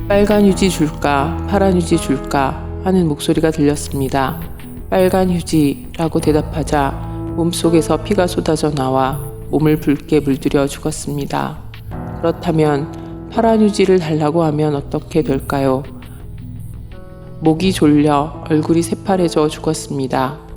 빨간 휴지 줄까, 파란 휴지 줄까 하는 목소리가 들렸습니다. 빨간 휴지라고 대답하자 몸속에서 피가 쏟아져 나와 몸을 붉게 물들여 죽었습니다. 그렇다면 파란 휴지를 달라고 하면 어떻게 될까요? 목이 졸려 얼굴이 새파래져 죽었습니다.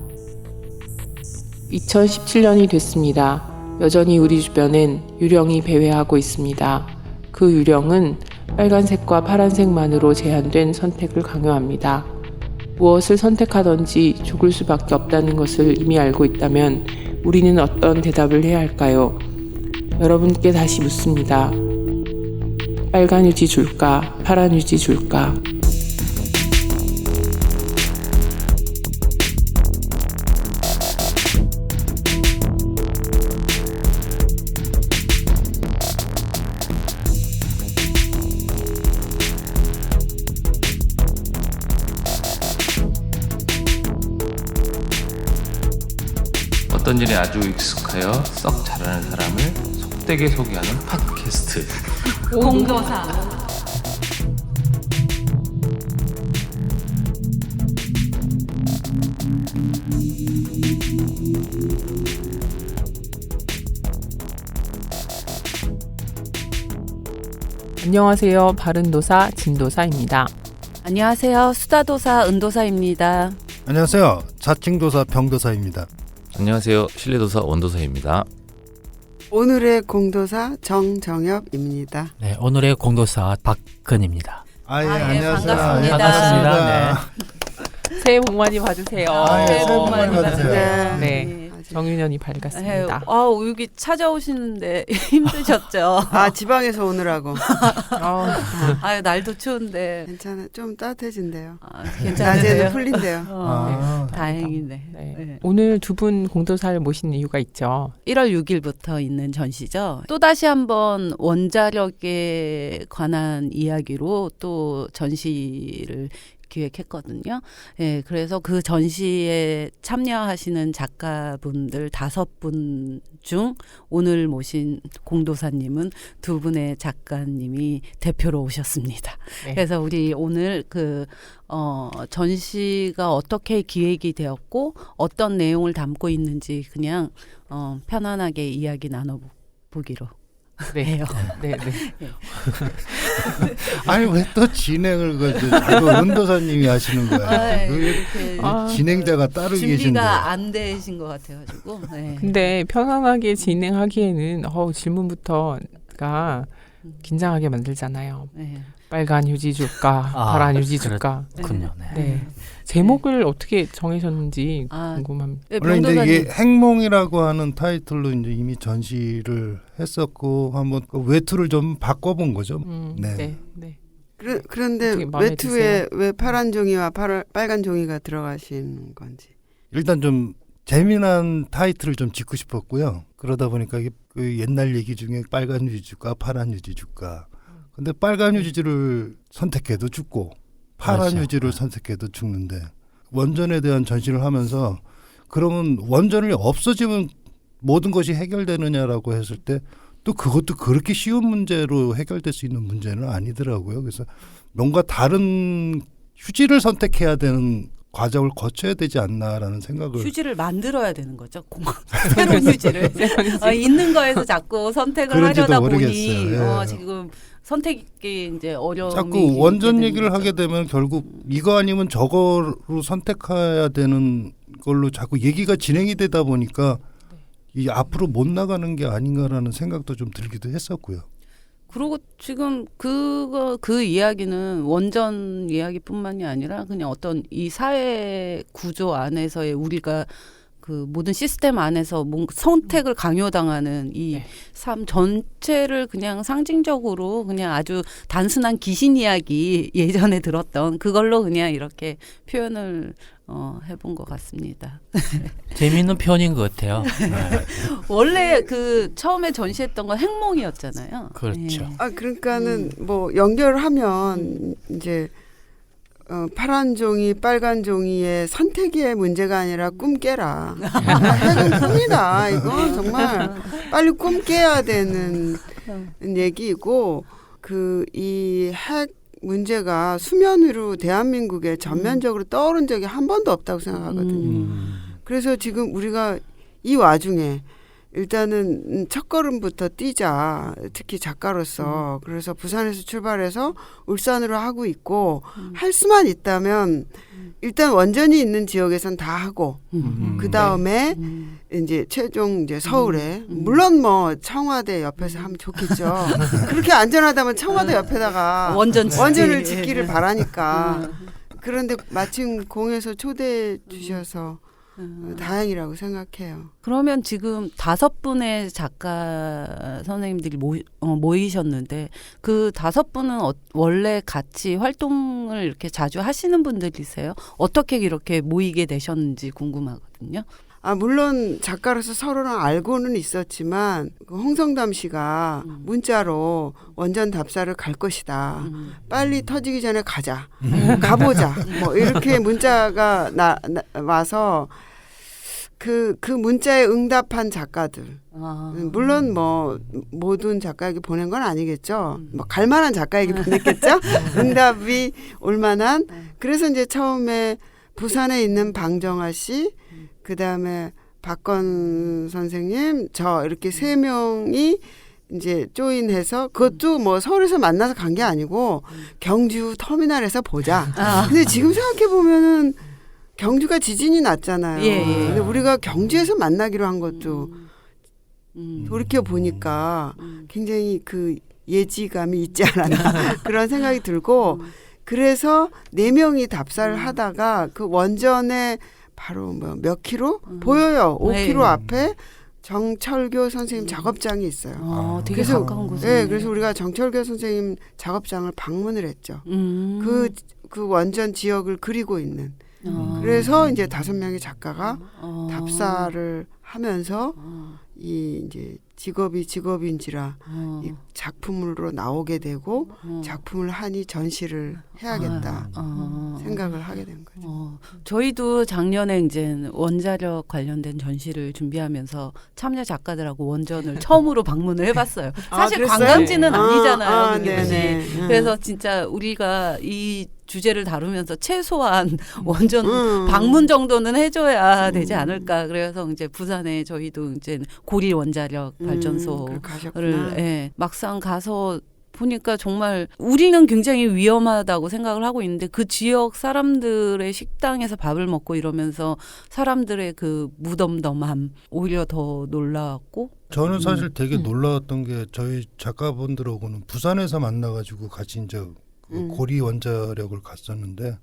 2017년이 됐습니다. 여전히 우리 주변엔 유령이 배회하고 있습니다. 그 유령은 빨간색과 파란색만으로 제한된 선택을 강요합니다. 무엇을 선택하든지 죽을 수밖에 없다는 것을 이미 알고 있다면 우리는 어떤 대답을 해야 할까요? 여러분께 다시 묻습니다. 빨간 휴지 줄까? 파란 휴지 줄까? 어떤 일에 아주 익숙하여 썩 잘하는 사람을 속되게 소개하는 팟캐스트 공도사. 안녕하세요. 바른도사 진도사입니다. 안녕하세요. 수다도사 은도사입니다. 안녕하세요. 자칭도사 병도사입니다. 안녕하세요. 신뢰도사 원도사입니다. 오늘의 공도사 정정엽입니다. 네, 오늘의 공도사 박근입니다. 예, 안녕하세요. 반갑습니다. 반갑습니다. 새해 복 많이 받으세요. 새해 복 많이 받으세요. 네. 정유년이 밝았습니다. 여기 찾아오시는데 힘드셨죠? 지방에서 오느라고. 날도 추운데. 괜찮아. 좀 따뜻해진대요. 괜찮으세요? 낮에는 풀린대요. 다행이네. 네. 네. 오늘 두 분 공도사를 모신 이유가 있죠. 1월 6일부터 있는 전시죠. 또다시 한번 원자력에 관한 이야기로 또 전시를 기획했거든요. 예, 그래서 그 전시에 참여하시는 작가분들 5분 중 오늘 모신 공도사님은 2분의 작가님이 대표로 오셨습니다. 네. 그래서 우리 오늘 전시가 어떻게 기획이 되었고 어떤 내용을 담고 있는지 그냥 편안하게 이야기 나눠보기로 네. 해요. 네. 아니 왜 또 진행을 자꾸 은도사님이 하시는 거야? 이렇게 진행자가 따로 계신데. 준비가 안 되신 것 같아가지고. 네. 근데 편안하게 진행하기에는 질문부터가 긴장하게 만들잖아요. 네. 빨간 휴지 줄까? 파란 휴지 줄까? 그렇군요. 네. 네. 제목을 어떻게 정하셨는지 궁금합니다. 네, 원래 이제 병도사님. 이게 행몽이라고 하는 타이틀로 이제 이미 전시를 했었고 한번 그 외투를 좀 바꿔본 거죠. 네. 그런데 어떻게 마음에 외투에 왜 파란 종이와 빨간 종이가 들어가신 건지. 일단 좀 재미난 타이틀을 좀 짓고 싶었고요. 그러다 보니까 이게 그 옛날 얘기 중에 빨간 휴지 줄까 파란 휴지 줄까. 근데 빨간 휴지를 선택해도 죽고 파란 그렇죠. 휴지를 선택해도 죽는데 원전에 대한 전시를 하면서 그러면 원전이 없어지면 모든 것이 해결되느냐라고 했을 때 또 그것도 그렇게 쉬운 문제로 해결될 수 있는 문제는 아니더라고요. 그래서 뭔가 다른 휴지를 선택해야 되는 과정을 거쳐야 되지 않나라는 생각을. 휴지를 만들어야 되는 거죠. 새로운 휴지를. 있는 거에서 자꾸 선택을 그런지도 하려다 보니 모르겠어요. 예. 지금 선택이 이제 어려움이 자꾸 원전 있게 얘기를 되는 하게 거죠. 되면 결국 이거 아니면 저거로 선택해야 되는 걸로 자꾸 얘기가 진행이 되다 보니까 이 앞으로 못 나가는 게 아닌가라는 생각도 좀 들기도 했었고요. 그리고 지금 그 이야기는 원전 이야기뿐만이 아니라 그냥 어떤 이 사회 구조 안에서의 우리가 그 모든 시스템 안에서 선택을 강요당하는 이 삶 전체를 그냥 상징적으로 그냥 아주 단순한 귀신 이야기 예전에 들었던 그걸로 그냥 이렇게 표현을 해본 것 같습니다. 재미있는 표현인 것 같아요. 원래 그 처음에 전시했던 건 행몽이었잖아요. 그렇죠. 예. 그러니까는 뭐 연결하면 이제 파란 종이, 빨간 종이의 선택의 문제가 아니라 꿈 깨라. 핵은 꿈이다. 이거 정말 빨리 꿈 깨야 되는 얘기이고 이 핵 문제가 수면 위로 대한민국에 전면적으로 떠오른 적이 한 번도 없다고 생각하거든요. 그래서 지금 우리가 이 와중에 일단은 첫걸음부터 뛰자. 특히 작가로서. 그래서 부산에서 출발해서 울산으로 하고 있고 할 수만 있다면 일단 원전이 있는 지역에선 다 하고 그다음에 이제 최종 이제 서울에 물론 뭐 청와대 옆에서 하면 좋겠죠. 그렇게 안전하다면 청와대 옆에다가 원전을 짓기를 바라니까. 그런데 마침 공에서 초대해 주셔서 다행이라고 생각해요. 그러면 지금 5분의 작가 선생님들이 모이셨는데 그 5분은 원래 같이 활동을 이렇게 자주 하시는 분들이세요? 어떻게 이렇게 모이게 되셨는지 궁금하거든요. 물론 작가로서 서로는 알고는 있었지만 홍성담 씨가 문자로 원전 답사를 갈 것이다. 빨리 터지기 전에 가자. 가보자. 뭐 이렇게 문자가 와서 그 문자에 응답한 작가들. 물론 뭐 모든 작가에게 보낸 건 아니겠죠. 뭐 갈만한 작가에게 보냈겠죠. 응답이 올 만한. 그래서 이제 처음에 부산에 있는 방정아 씨, 그다음에 박건 선생님, 저 이렇게 3명이 이제 조인해서 그것도 뭐 서울에서 만나서 간 게 아니고 경주 터미널에서 보자. 근데 지금 생각해 보면은 경주가 지진이 났잖아요. 예. 근데 우리가 경주에서 만나기로 한 것도 돌이켜 보니까 굉장히 그 예지감이 있지 않았나 그런 생각이 들고 그래서 4명이 답사를 하다가 그 원전에 바로 뭐 몇 킬로 보여요. 5킬로 앞에 정철교 선생님 작업장이 있어요. 되게 그래서, 가까운 곳에. 네, 그래서 우리가 정철교 선생님 작업장을 방문을 했죠. 그 원전 지역을 그리고 있는. 그래서 이제 5명의 작가가 답사를 하면서 이 이제 직업인지라 이 작품으로 나오게 되고 작품을 하니 전시를 해야겠다 생각을 하게 된 거죠. 저희도 작년에 이제 원자력 관련된 전시를 준비하면서 참여 작가들하고 원전을 처음으로 방문을 해봤어요. 사실 그랬어요? 관광지는 아니잖아요. 그게 네네. 그래서 진짜 우리가 이 주제를 다루면서 최소한 원전 방문 정도는 해줘야 되지 않을까. 그래서 이제 부산에 저희도 이제 고리 원자력 발전소를 막상 가서 보니까 정말 우리는 굉장히 위험하다고 생각을 하고 있는데 그 지역 사람들의 식당에서 밥을 먹고 이러면서 사람들의 그 무덤덤함 오히려 더 놀라웠고 저는 사실 되게 놀라웠던 게 저희 작가분들하고는 부산에서 만나가지고 같이 이제 고리 원자력을 갔었는데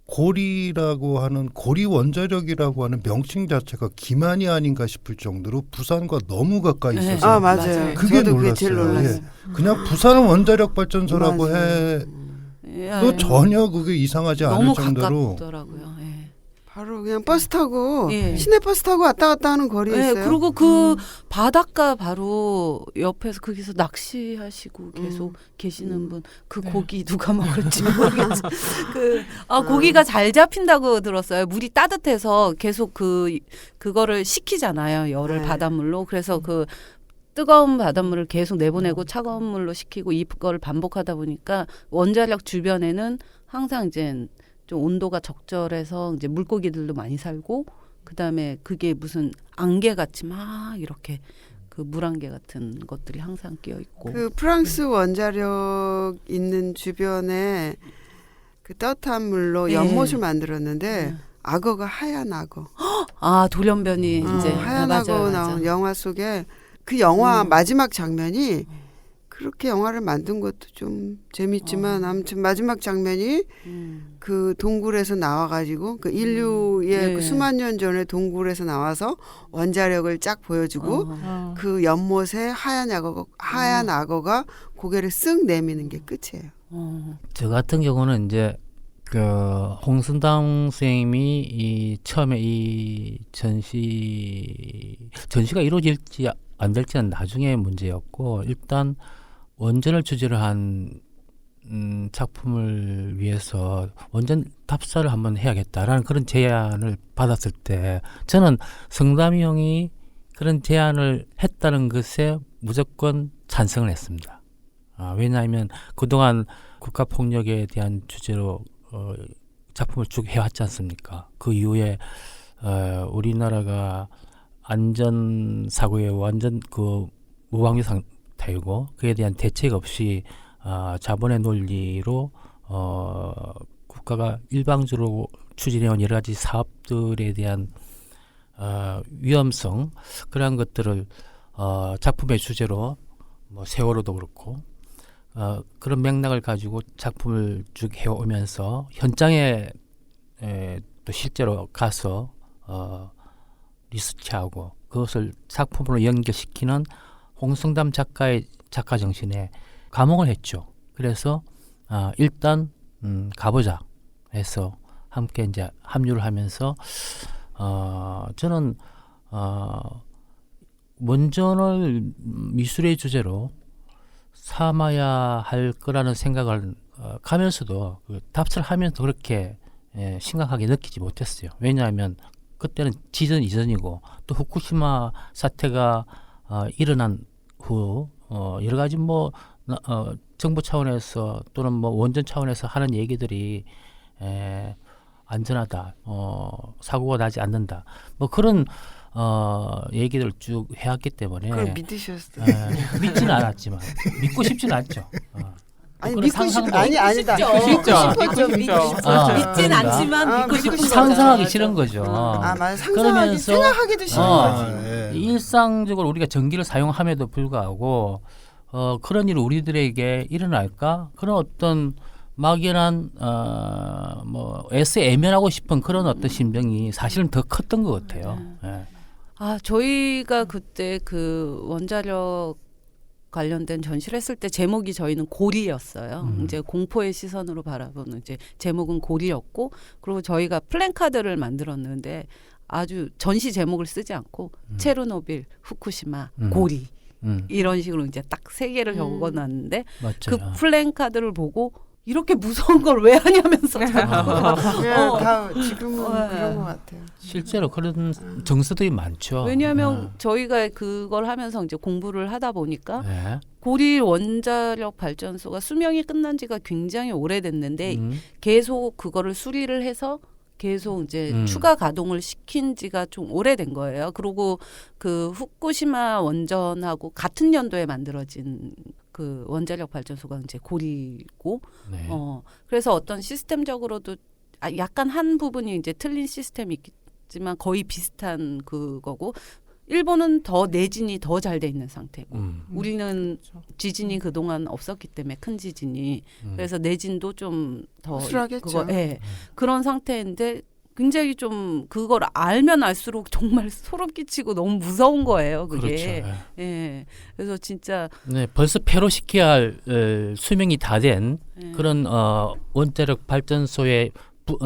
고리라고 하는 고리 원자력이라고 하는 명칭 자체가 기만이 아닌가 싶을 정도로 부산과 너무 가까이 있어서 맞아요. 그게 저도 놀랐어요. 제일 놀랐어요. 그냥 부산 원자력 발전소라고 맞아요. 해도 전혀 그게 이상하지 않을 너무 정도로 가깝더라고요. 바로 그냥 버스 타고 예. 시내 버스 타고 왔다 갔다 하는 거리에 네, 있어요. 그리고 그 바닷가 바로 옆에서 거기서 낚시하시고 계속 계시는 분, 그 고기 누가 먹을지 모르겠죠. 고기가 잘 잡힌다고 들었어요. 물이 따뜻해서 계속 그거를 식히잖아요. 열을 네. 바닷물로. 그래서 그 뜨거운 바닷물을 계속 내보내고 차가운 물로 식히고 이걸 반복하다 보니까 원자력 주변에는 항상 이제 좀 온도가 적절해서 이제 물고기들도 많이 살고 그다음에 그게 무슨 안개 같이 막 이렇게 그 물안개 같은 것들이 항상 끼어 있고 그 프랑스 원자력 있는 주변에 그 따뜻한 물로 연못을 만들었는데 악어가 하얀 악어. 돌연변이 이제 하얀 맞아요, 악어 맞아. 나온 영화 속에 그 영화 마지막 장면이 그렇게 영화를 만든 것도 좀 재밌지만 아무튼 마지막 장면이 그 동굴에서 나와가지고 그 인류의 그 수만 년 전에 동굴에서 나와서 원자력을 쫙 보여주고 그 연못에 하얀 악어가 고개를 쓱 내미는 게 끝이에요. 저 같은 경우는 이제 그 홍순당 선생님이 이 처음에 이 전시가 이루어질지 안 될지는 나중에 문제였고 일단 원전을 주제로 한 작품을 위해서 원전 답사를 한번 해야겠다라는 그런 제안을 받았을 때 저는 성담이 형이 그런 제안을 했다는 것에 무조건 찬성을 했습니다. 왜냐하면 그동안 국가폭력에 대한 주제로 작품을 쭉 해왔지 않습니까? 그 이후에 우리나라가 안전사고에 완전 그 무방비 상태이고 그에 대한 대책 없이 자본의 논리로 국가가 일방적으로 추진해온 여러 가지 사업들에 대한 위험성 그러한 것들을 작품의 주제로 뭐 세월호도 그렇고 그런 맥락을 가지고 작품을 쭉 해오면서 현장에 또 실제로 가서 리서치하고 그것을 작품으로 연결시키는 홍성담 작가의 작가 정신에 감흥을 했죠. 그래서 일단 가보자 해서 함께 이제 합류를 하면서 저는 원전을 미술의 주제로 삼아야 할 거라는 생각을 가면서도 그 답사를 하면서 그렇게 심각하게 느끼지 못했어요. 왜냐하면 그때는 지전 이전이고 또 후쿠시마 사태가 일어난 후 여러 가지 뭐 정부 차원에서 또는 뭐 원전 차원에서 하는 얘기들이 안전하다, 사고가 나지 않는다, 뭐 그런 얘기들을 쭉 해왔기 때문에 그걸 믿으셨어요. 믿지는 않았지만 믿고 싶지는 않죠. 아니 그런 믿고 싶 상상도 아니 아니다. 믿진 않지만 믿고 싶은 거죠. 상상하기 싫은 거죠. 맞아. 상상하기 그러면서 생각하기도 싫은 거지. 예. 일상적으로 우리가 전기를 사용함에도 불구하고 그런 일이 우리들에게 일어날까? 그런 어떤 막연한 뭐 애써 애면하고 싶은 그런 어떤 심정이 사실은 더 컸던 것 같아요. 예. 저희가 그때 그 원자력 관련된 전시를 했을 때 제목이 저희는 고리였어요. 이제 공포의 시선으로 바라보는 이제 제목은 고리였고, 그리고 저희가 플랜카드를 만들었는데 아주 전시 제목을 쓰지 않고 체르노빌, 후쿠시마, 고리 이런 식으로 이제 딱 3개를 적어놨는데 맞죠. 그 플랜카드를 보고 이렇게 무서운 걸 왜 하냐면서 그냥 다 지금은 그런 것 같아요. 실제로 그런 정서들이 많죠. 왜냐하면 저희가 그걸 하면서 이제 공부를 하다 보니까 네. 고리 원자력 발전소가 수명이 끝난 지가 굉장히 오래됐는데 계속 그거를 수리를 해서 계속 이제 추가 가동을 시킨 지가 좀 오래된 거예요. 그리고 그 후쿠시마 원전하고 같은 연도에 만들어진 그 원자력 발전소가 이제 고리고, 네. 그래서 어떤 시스템적으로도 약간 한 부분이 이제 틀린 시스템이 있지만 거의 비슷한 그거고, 일본은 더 내진이 더 잘 돼 있는 상태고, 우리는 지진이 그동안 없었기 때문에 큰 지진이 그래서 내진도 좀 더 허술하겠죠. 그런 상태인데 굉장히 좀 그걸 알면 알수록 정말 소름 끼치고 너무 무서운 거예요. 그게. 그렇죠. 예. 그래서 진짜 네, 벌써 폐로 시켜야 할 수명이 다 된 그런 원자력 발전소의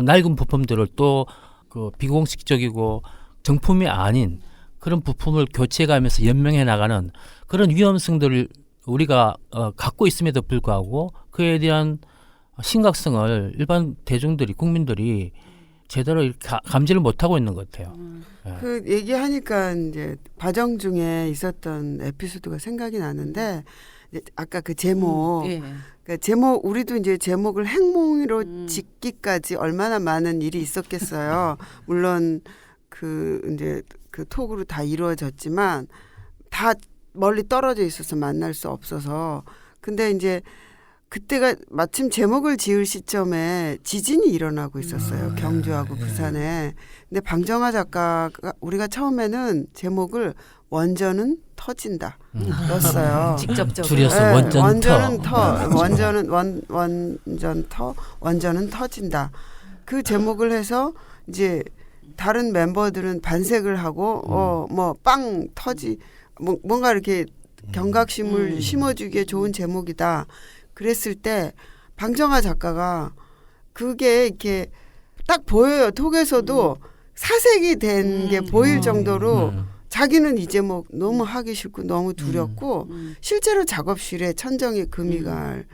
낡은 부품들을 또 그 비공식적이고 정품이 아닌 그런 부품을 교체해가면서 연명해 나가는 그런 위험성들을 우리가 갖고 있음에도 불구하고 그에 대한 심각성을 일반 대중들이 국민들이 제대로 이렇게 감지를 못하고 있는 것 같아요. 그 얘기하니까 이제 과정 중에 있었던 에피소드가 생각이 나는데, 이제 아까 그 제목, 그러니까 제목 우리도 이제 제목을 행몽이로 짓기까지 얼마나 많은 일이 있었겠어요. 물론 그 이제 그 톡으로 다 이루어졌지만 다 멀리 떨어져 있어서 만날 수 없어서. 근데 이제 그때가 마침 제목을 지을 시점에 지진이 일어나고 있었어요. 경주하고 부산에. 근데 방정아 작가가 우리가 처음에는 제목을 원전은 터진다 였어요. 직접적으로 줄여서 네, 원전은 원전은 터진다. 그 제목을 해서 이제 다른 멤버들은 반색을 하고 뭐 빵 터지 뭔가 이렇게 경각심을 심어주기에 좋은 제목이다. 그랬을 때 방정아 작가가 그게 이렇게 딱 보여요. 톡에서도 사색이 된 게 보일 정도로 자기는 이 제목 너무 하기 싫고 너무 두렵고 실제로 작업실에 천정에 금이 갈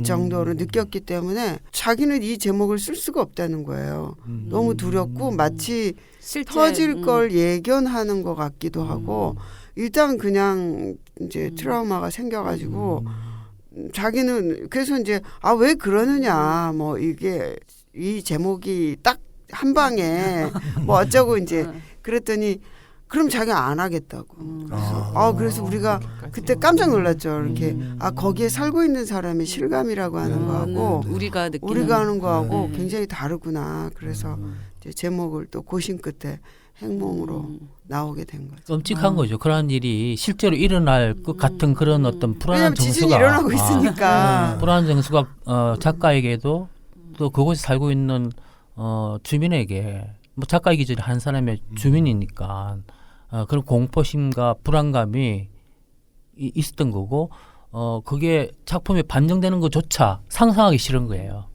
정도로 느꼈기 때문에 자기는 이 제목을 쓸 수가 없다는 거예요. 너무 두렵고 마치 실제, 터질 걸 예견하는 것 같기도 하고 일단 그냥 이제 트라우마가 생겨가지고 자기는 그래서 이제 아 왜 그러느냐 뭐 이게 이 제목이 딱 한 방에 뭐 어쩌고 이제 그랬더니 그럼 자기가 안 하겠다고. 그래서 우리가 그때 깜짝 놀랐죠. 이렇게 거기에 살고 있는 사람의 실감이라고 하는 거하고 우리가 느끼는 우리가 하는 거하고 네. 굉장히 다르구나. 그래서 이제 제목을 또 고심 끝에 행몽으로 나오게 된 거죠. 끔찍한 거죠. 그런 일이 실제로 일어날 것 같은 그런 어떤 불안한 왜냐하면 지진이 정수가 일어나고 있으니까. 불안한 정수가 작가에게도 또 그곳에 살고 있는 주민에게 뭐 작가이기 전에 한 사람의 주민이니까 그런 공포심과 불안감이 있었던 거고 그게 작품에 반영되는 것조차 상상하기 싫은 거예요.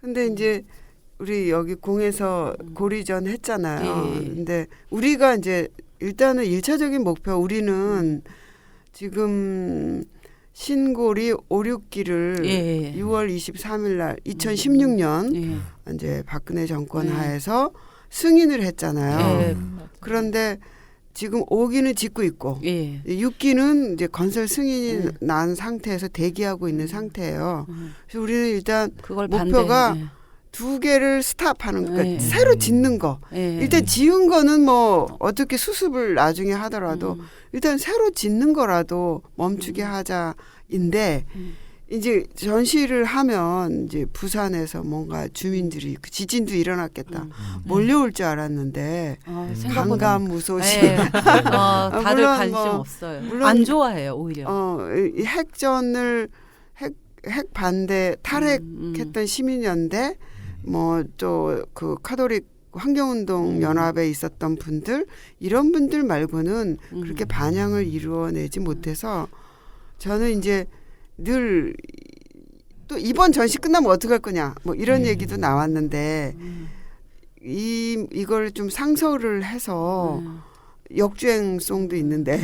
근데 이제 우리 여기 공에서 고리전 했잖아요. 예. 근데 우리가 이제 일단은 1차적인 목표 우리는 지금 신고리 5, 6기를 예. 6월 23일 날 2016년 예. 이제 박근혜 정권 예. 하에서 승인을 했잖아요. 예. 그런데 지금 5기는 짓고 있고 예. 6기는 이제 건설 승인이 난 상태에서 대기하고 있는 상태예요. 그래서 우리는 일단 그걸 목표가 반대. 2개를 스탑하는 그러니까 예. 새로 짓는 거. 예. 일단 지은 거는 뭐 어떻게 수습을 나중에 하더라도 일단 새로 짓는 거라도 멈추게 하자인데 이제 전시를 하면 이제 부산에서 뭔가 주민들이 그 지진도 일어났겠다 몰려올 줄 알았는데 생각보다 강감무소식 예. 다들 물론 관심 뭐, 없어요. 물론 안 좋아해요 오히려. 이 핵전을 핵 반대 탈핵했던 시민연대 뭐 또 그 카톨릭 환경운동 연합에 있었던 분들 이런 분들 말고는 그렇게 반향을 이루어내지 못해서 저는 이제 늘 또 이번 전시 끝나면 어떻게 할 거냐 뭐 이런 얘기도 나왔는데 이걸 좀 상소를 해서 역주행송도 있는데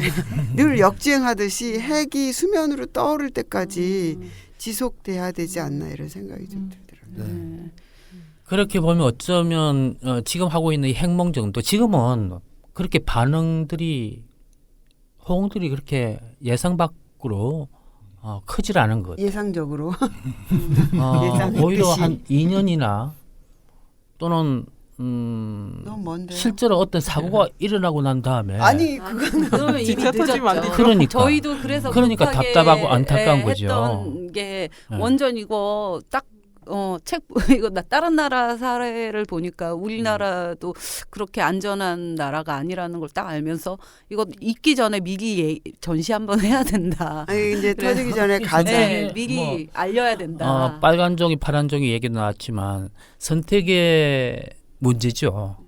늘 역주행하듯이 핵이 수면으로 떠오를 때까지 지속돼야 되지 않나 이런 생각이 좀 들더라고요. 그렇게 보면 어쩌면 지금 하고 있는 이 핵몽 정도 지금은 그렇게 반응들이 호응들이 그렇게 예상 밖으로 크질 않은 것. 예상적으로 오히려 예상했듯이. 한 2년이나 또는 너무 먼데. 실제로 어떤 사고가 일어나고 난 다음에 아니 그거는 그러면 이미 진짜 터지면 안 늦었죠. 되죠. 그러니까. 저희도 그래서 그러니까 급하게 답답하고 안타까운 거죠. 했던 게 네. 원전 이거 딱 책 이거 다른 나라 사례를 보니까 우리나라도 그렇게 안전한 나라가 아니라는 걸 딱 알면서 이거 있기 전에 미리 전시 한번 해야 된다. 아니 이제 터지기 전에 가자. 네, 미리 뭐, 알려야 된다. 빨간 종이 파란 종이 얘기도 나왔지만 선택의 문제죠.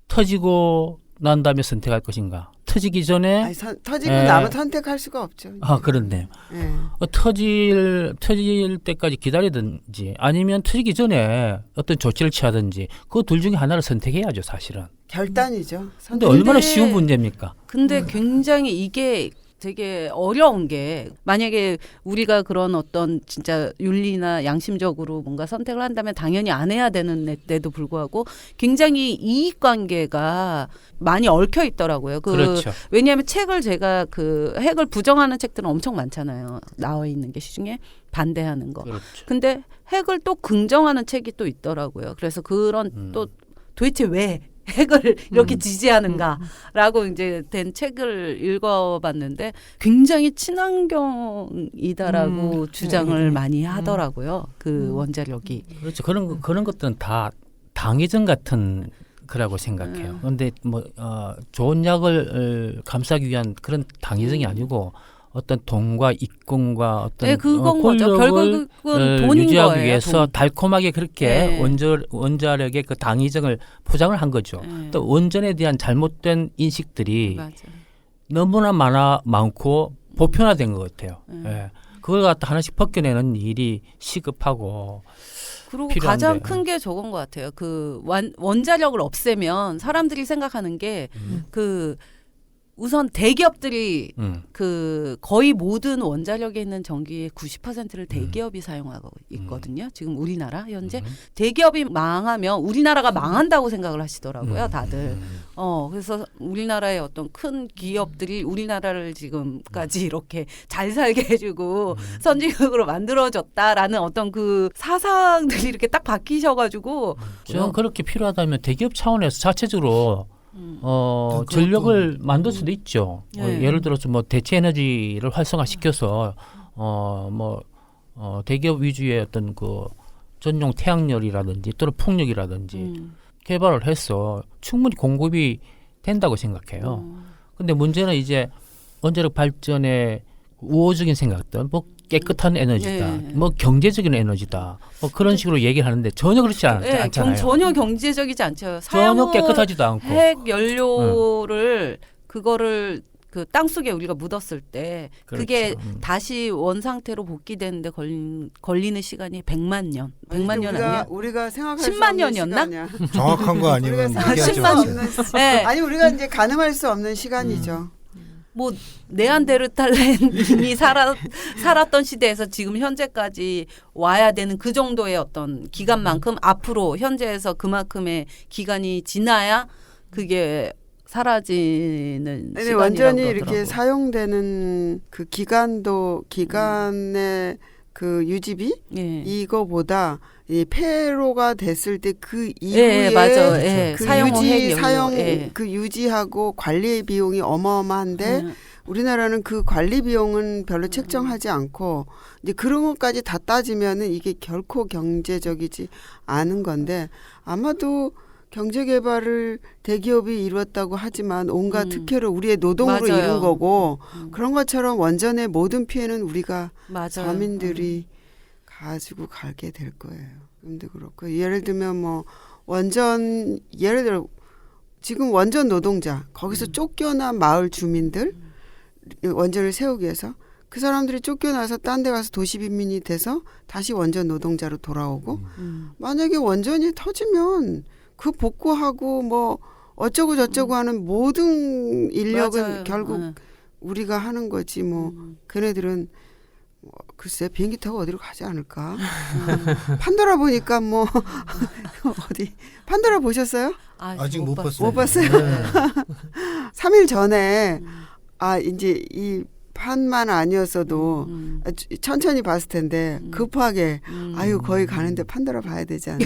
터지고 난 다음에 선택할 것인가. 터지기 전에 아니, 터지고 예. 나면 선택할 수가 없죠. 그렇네요. 예. 터질 때까지 기다리든지 아니면 터지기 전에 어떤 조치를 취하든지 그 둘 중에 하나를 선택해야죠, 사실은. 결단이죠. 근데 얼마나 쉬운 문제입니까? 근데 굉장히 이게 되게 어려운 게 만약에 우리가 그런 어떤 진짜 윤리나 양심적으로 뭔가 선택을 한다면 당연히 안 해야 되는 때도 불구하고 굉장히 이익관계가 많이 얽혀 있더라고요. 그렇죠. 왜냐하면 책을 제가 그 핵을 부정하는 책들은 엄청 많잖아요. 나와 있는 게 시중에 반대하는 거. 그렇죠. 근데 핵을 또 긍정하는 책이 또 있더라고요. 그래서 그런 또 도대체 왜 핵을 이렇게 지지하는가라고 이제 된 책을 읽어봤는데 굉장히 친환경이다라고 주장을 많이 하더라고요. 그 원자력이. 그렇죠. 그런 것들은 다 당위전 같은 거라고 생각해요. 그런데 뭐 좋은 약을 감싸기 위한 그런 당위전이 아니고 어떤 돈과 이권과 어떤 네, 그건 거죠. 권력을 결국은 돈인 유지하기 거예요. 위해서 돈. 달콤하게 그렇게 네. 원자력의 그 당위정을 포장을 한 거죠. 네. 또 원전에 대한 잘못된 인식들이 맞아요. 너무나 많고 보편화된 것 같아요. 예. 그걸 갖다 하나씩 벗겨내는 일이 시급하고 그리고 필요한데. 가장 큰 게 저건 것 같아요. 그 원자력을 없애면 사람들이 생각하는 게 그 우선 대기업들이 그 거의 모든 원자력에 있는 전기의 90%를 대기업이 사용하고 있거든요. 지금 우리나라 현재 대기업이 망하면 우리나라가 망한다고 생각을 하시더라고요, 다들. 그래서 우리나라의 어떤 큰 기업들이 우리나라를 지금까지 이렇게 잘 살게 해주고 선진국으로 만들어줬다라는 어떤 그 사상들이 이렇게 딱 바뀌셔가지고 저는 그렇게 필요하다면 대기업 차원에서 자체적으로 그것도, 전력을 만들 수도 있죠. 네. 예를 들어서 뭐 대체 에너지를 활성화시켜서 대기업 위주의 어떤 그 전용 태양열이라든지 또는 풍력이라든지 개발을 해서 충분히 공급이 된다고 생각해요. 근데 문제는 이제 원자력 발전의 우호적인 생각들, 뭐 깨끗한 에너지다, 네. 뭐 경제적인 에너지다, 뭐 그런 식으로 얘기를 하는데 전혀 그렇지 않잖아요. 전혀 경제적이지 않죠. 전혀 깨끗하지도 않고. 핵 연료를 그거를 그 땅속에 우리가 묻었을 때 그게 그렇죠. 다시 원 상태로 복귀되는데 걸리는 시간이 100만 년. 100만 년 아니야? 우리가 생각할 수 10만 없는 년이었나? 시간이야. 정확한 거 아니면 우리가 얘기하지 10만 마세요. 년. 네. 아니 우리가 이제 가늠할 수 없는 시간이죠. 뭐 네안데르탈렌이 살았던 시대에서 지금 현재까지 와야 되는 그 정도의 어떤 기간만큼 앞으로 현재에서 그만큼의 기간이 지나야 그게 사라지는 근데 시간이라고 완전히 그러더라고요. 이렇게 사용되는 그 기간의 그 유지비 예. 이거보다 이 폐로가 됐을 때 그 예, 이후에 맞아. 예. 그 사용 후 핵 유지 연료. 사용 예. 그 유지하고 관리 비용이 어마어마한데 음. 우리나라는 그 관리 비용은 별로 책정하지 않고 이제 그런 것까지 다 따지면은 이게 결코 경제적이지 않은 건데 아마도 경제 개발을 대기업이 이루었다고 하지만 온갖 특혜를 우리의 노동으로 맞아요. 이룬 거고 그런 것처럼 원전의 모든 피해는 우리가 맞아요. 서민들이 가지고 가게 될 거예요. 근데 그렇고 예를 들면 뭐 원전 예를 들어 지금 원전 노동자 거기서 쫓겨난 마을 주민들 원전을 세우기 위해서 그 사람들이 쫓겨나서 딴 데 가서 도시 빈민이 돼서 다시 원전 노동자로 돌아오고 만약에 원전이 터지면 그 복구하고 뭐 어쩌고 저쩌고 하는 모든 인력은 맞아요. 결국 우리가 하는 거지 뭐 걔네들은 뭐 글쎄 비행기 타고 어디로 가지 않을까. 판도라 보니까 뭐 어디 판도라 보셨어요? 아직 못 봤어요. 못 봤어요? 네. 3일 전에 이제 이 판만 아니었어도 천천히 봤을 텐데 급하게 아유 거기 가는데 판도라 봐야 되지 않나.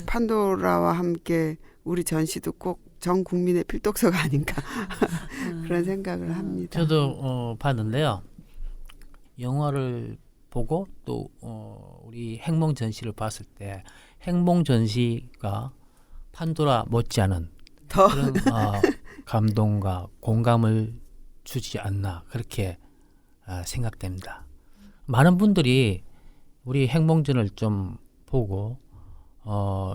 판도라와 함께 우리 전시도 꼭 전 국민의 필독서가 아닌가 그런 생각을 합니다. 저도 봤는데요. 영화를 보고 또 우리 핵몽 전시를 봤을 때 핵몽 전시가 판도라 못지않은 더 그런 감동과 공감을 주지 않나 그렇게 생각됩니다. 많은 분들이 우리 핵몽전을 좀 보고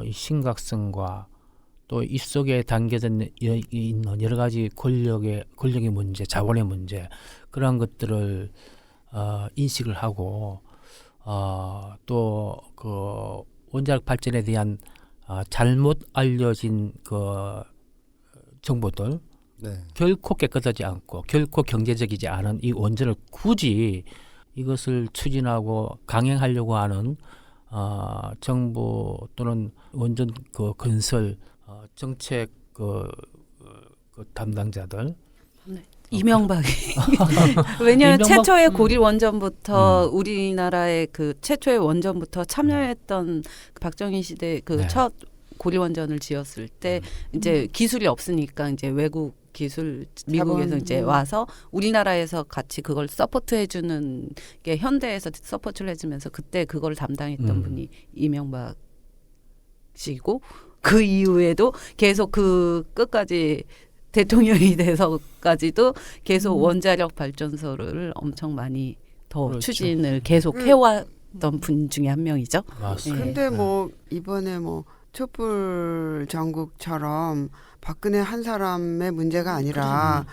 이 심각성과 또 이 속에 담겨져 있는 여러 가지 권력의 문제, 자본의 문제 그런 것들을 인식을 하고 또 그 원자력 발전에 대한 잘못 알려진 그 정보들 네. 결코 깨끗하지 않고 결코 경제적이지 않은 이 원전을 굳이 이것을 추진하고 강행하려고 하는 정부 또는 원전 그 건설 정책 그 담당자들 이명박이 왜냐하면 이명박- 최초의 고릴 원전부터 우리나라의 그 최초의 원전부터 참여했던 그 박정희 시대 그 네. 첫 고릴 원전을 지었을 때 이제 기술이 없으니까 이제 외국 기술 미국에서 자본. 이제 와서 우리나라에서 같이 그걸 서포트해주는 게 현대에서 서포트를 해주면서 그때 그걸 담당했던 분이 이명박 씨고 그 이후에도 계속 그 끝까지 대통령이 돼서까지도 계속 원자력 발전소를 엄청 많이 더 그렇죠. 추진을 계속 해왔던 분 중에 한 명이죠. 맞습니다. 근데 뭐 이번에 뭐 촛불 전국처럼 박근혜 한 사람의 문제가 아니라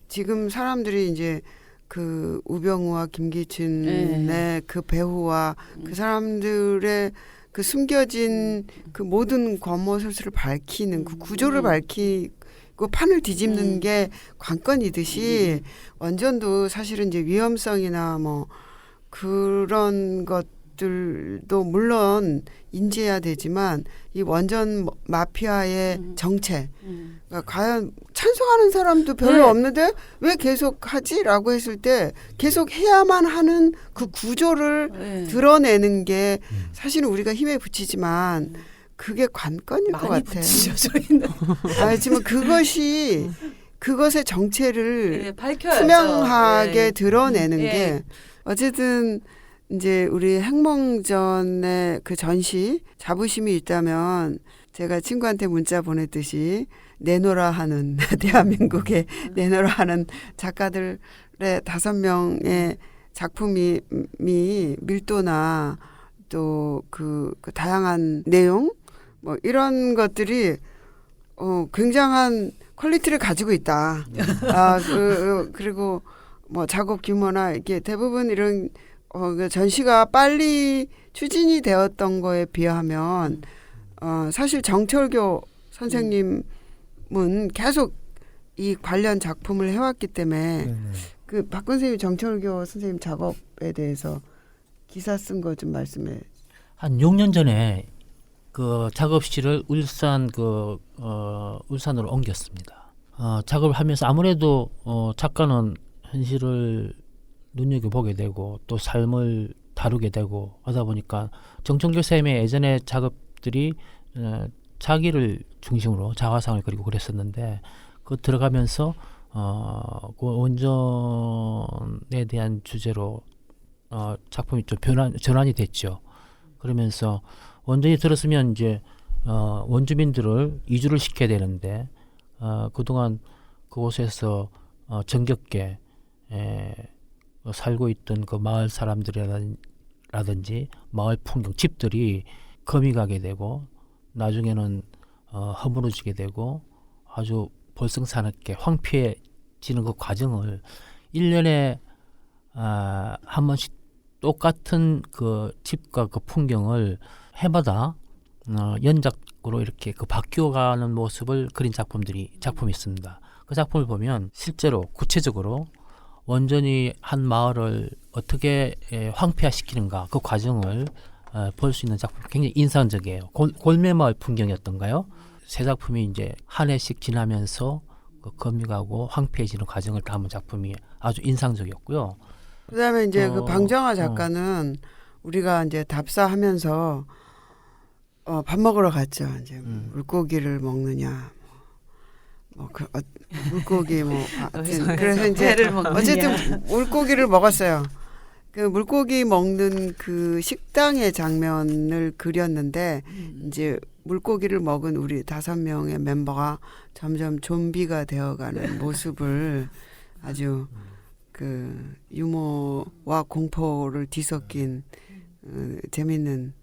지금 사람들이 이제 그 우병우와 김기춘의 그 배우와 그 사람들의 그 숨겨진 그 모든 권모술수를 밝히는 그 구조를 밝히고 판을 뒤집는 게 관건이듯이 원전도 사실은 이제 위험성이나 뭐 그런 것들도 물론 인지해야 되지만 이 원전 마피아의 정체 그러니까 과연 찬성하는 사람도 별로 네. 없는데 왜 계속 하지라고 했을 때 계속 해야만 하는 그 구조를 네. 드러내는 게 사실은 우리가 힘에 부치지만 그게 관건일 것 많이 같아. 붙이죠 저희는. 하지만 그것이 그것의 정체를 예, 밝혀야죠. 투명하게 예. 드러내는 예. 게 어쨌든 이제 우리 핵몽전의 그 전시 자부심이 있다면 제가 친구한테 문자 보냈듯이 내노라 하는 대한민국에 내노라 하는 작가들의 5명의 작품이 밀도나 또 그 다양한 내용 뭐 이런 것들이 굉장한 퀄리티를 가지고 있다. 그리고 뭐 작업 규모나 이게 대부분 이런 그 전시가 빨리 추진이 되었던 거에 비하면 사실 정철교 선생님은 계속 이 관련 작품을 해왔기 때문에 그 박근 선생님 정철교 선생님 작업에 대해서 기사 쓴 거 좀 말씀해. 한 6년 전에 그 작업실을 울산으로 옮겼습니다. 작업을 하면서 아무래도 작가는 현실을 눈여겨보게 되고 또 삶을 다루게 되고 하다 보니까 정청교 쌤의 예전의 작업들이 자기를 중심으로 자화상을 그리고 그랬었는데 그 들어가면서 그 원전에 대한 주제로 작품이 좀 전환이 됐죠. 그러면서 원전이 들었으면 이제 원주민들을 이주를 시켜야 되는데 그동안 그곳에서 정겹게 살고 있던 그 마을 사람들이라든지 마을 풍경, 집들이 금이 가게 되고 나중에는 허물어지게 되고 아주 볼썽사납게 황폐해지는 그 과정을 1년에 한 번씩 똑같은 그 집과 그 풍경을 해마다 연작으로 이렇게 그 바뀌어가는 모습을 그린 작품이 있습니다. 그 작품을 보면 실제로 구체적으로 원전이 한 마을을 어떻게 황폐화시키는가 그 과정을 볼 수 있는 작품 굉장히 인상적이에요. 골매마을 풍경이었던가요? 세 작품이 이제 한 해씩 지나면서 그 검역하고 황폐해지는 과정을 담은 작품이 아주 인상적이었고요. 그다음에 이제 그 방정아 작가는 우리가 이제 답사하면서 밥 먹으러 갔죠. 이제 물고기를 먹느냐, 물고기 하여튼 그래서 이제 어쨌든 물고기를 먹었어요. 그 물고기 먹는 그 식당의 장면을 그렸는데 이제 물고기를 먹은 우리 5명의 멤버가 점점 좀비가 되어가는 모습을 아주 그 유머와 공포를 뒤섞인 재밌는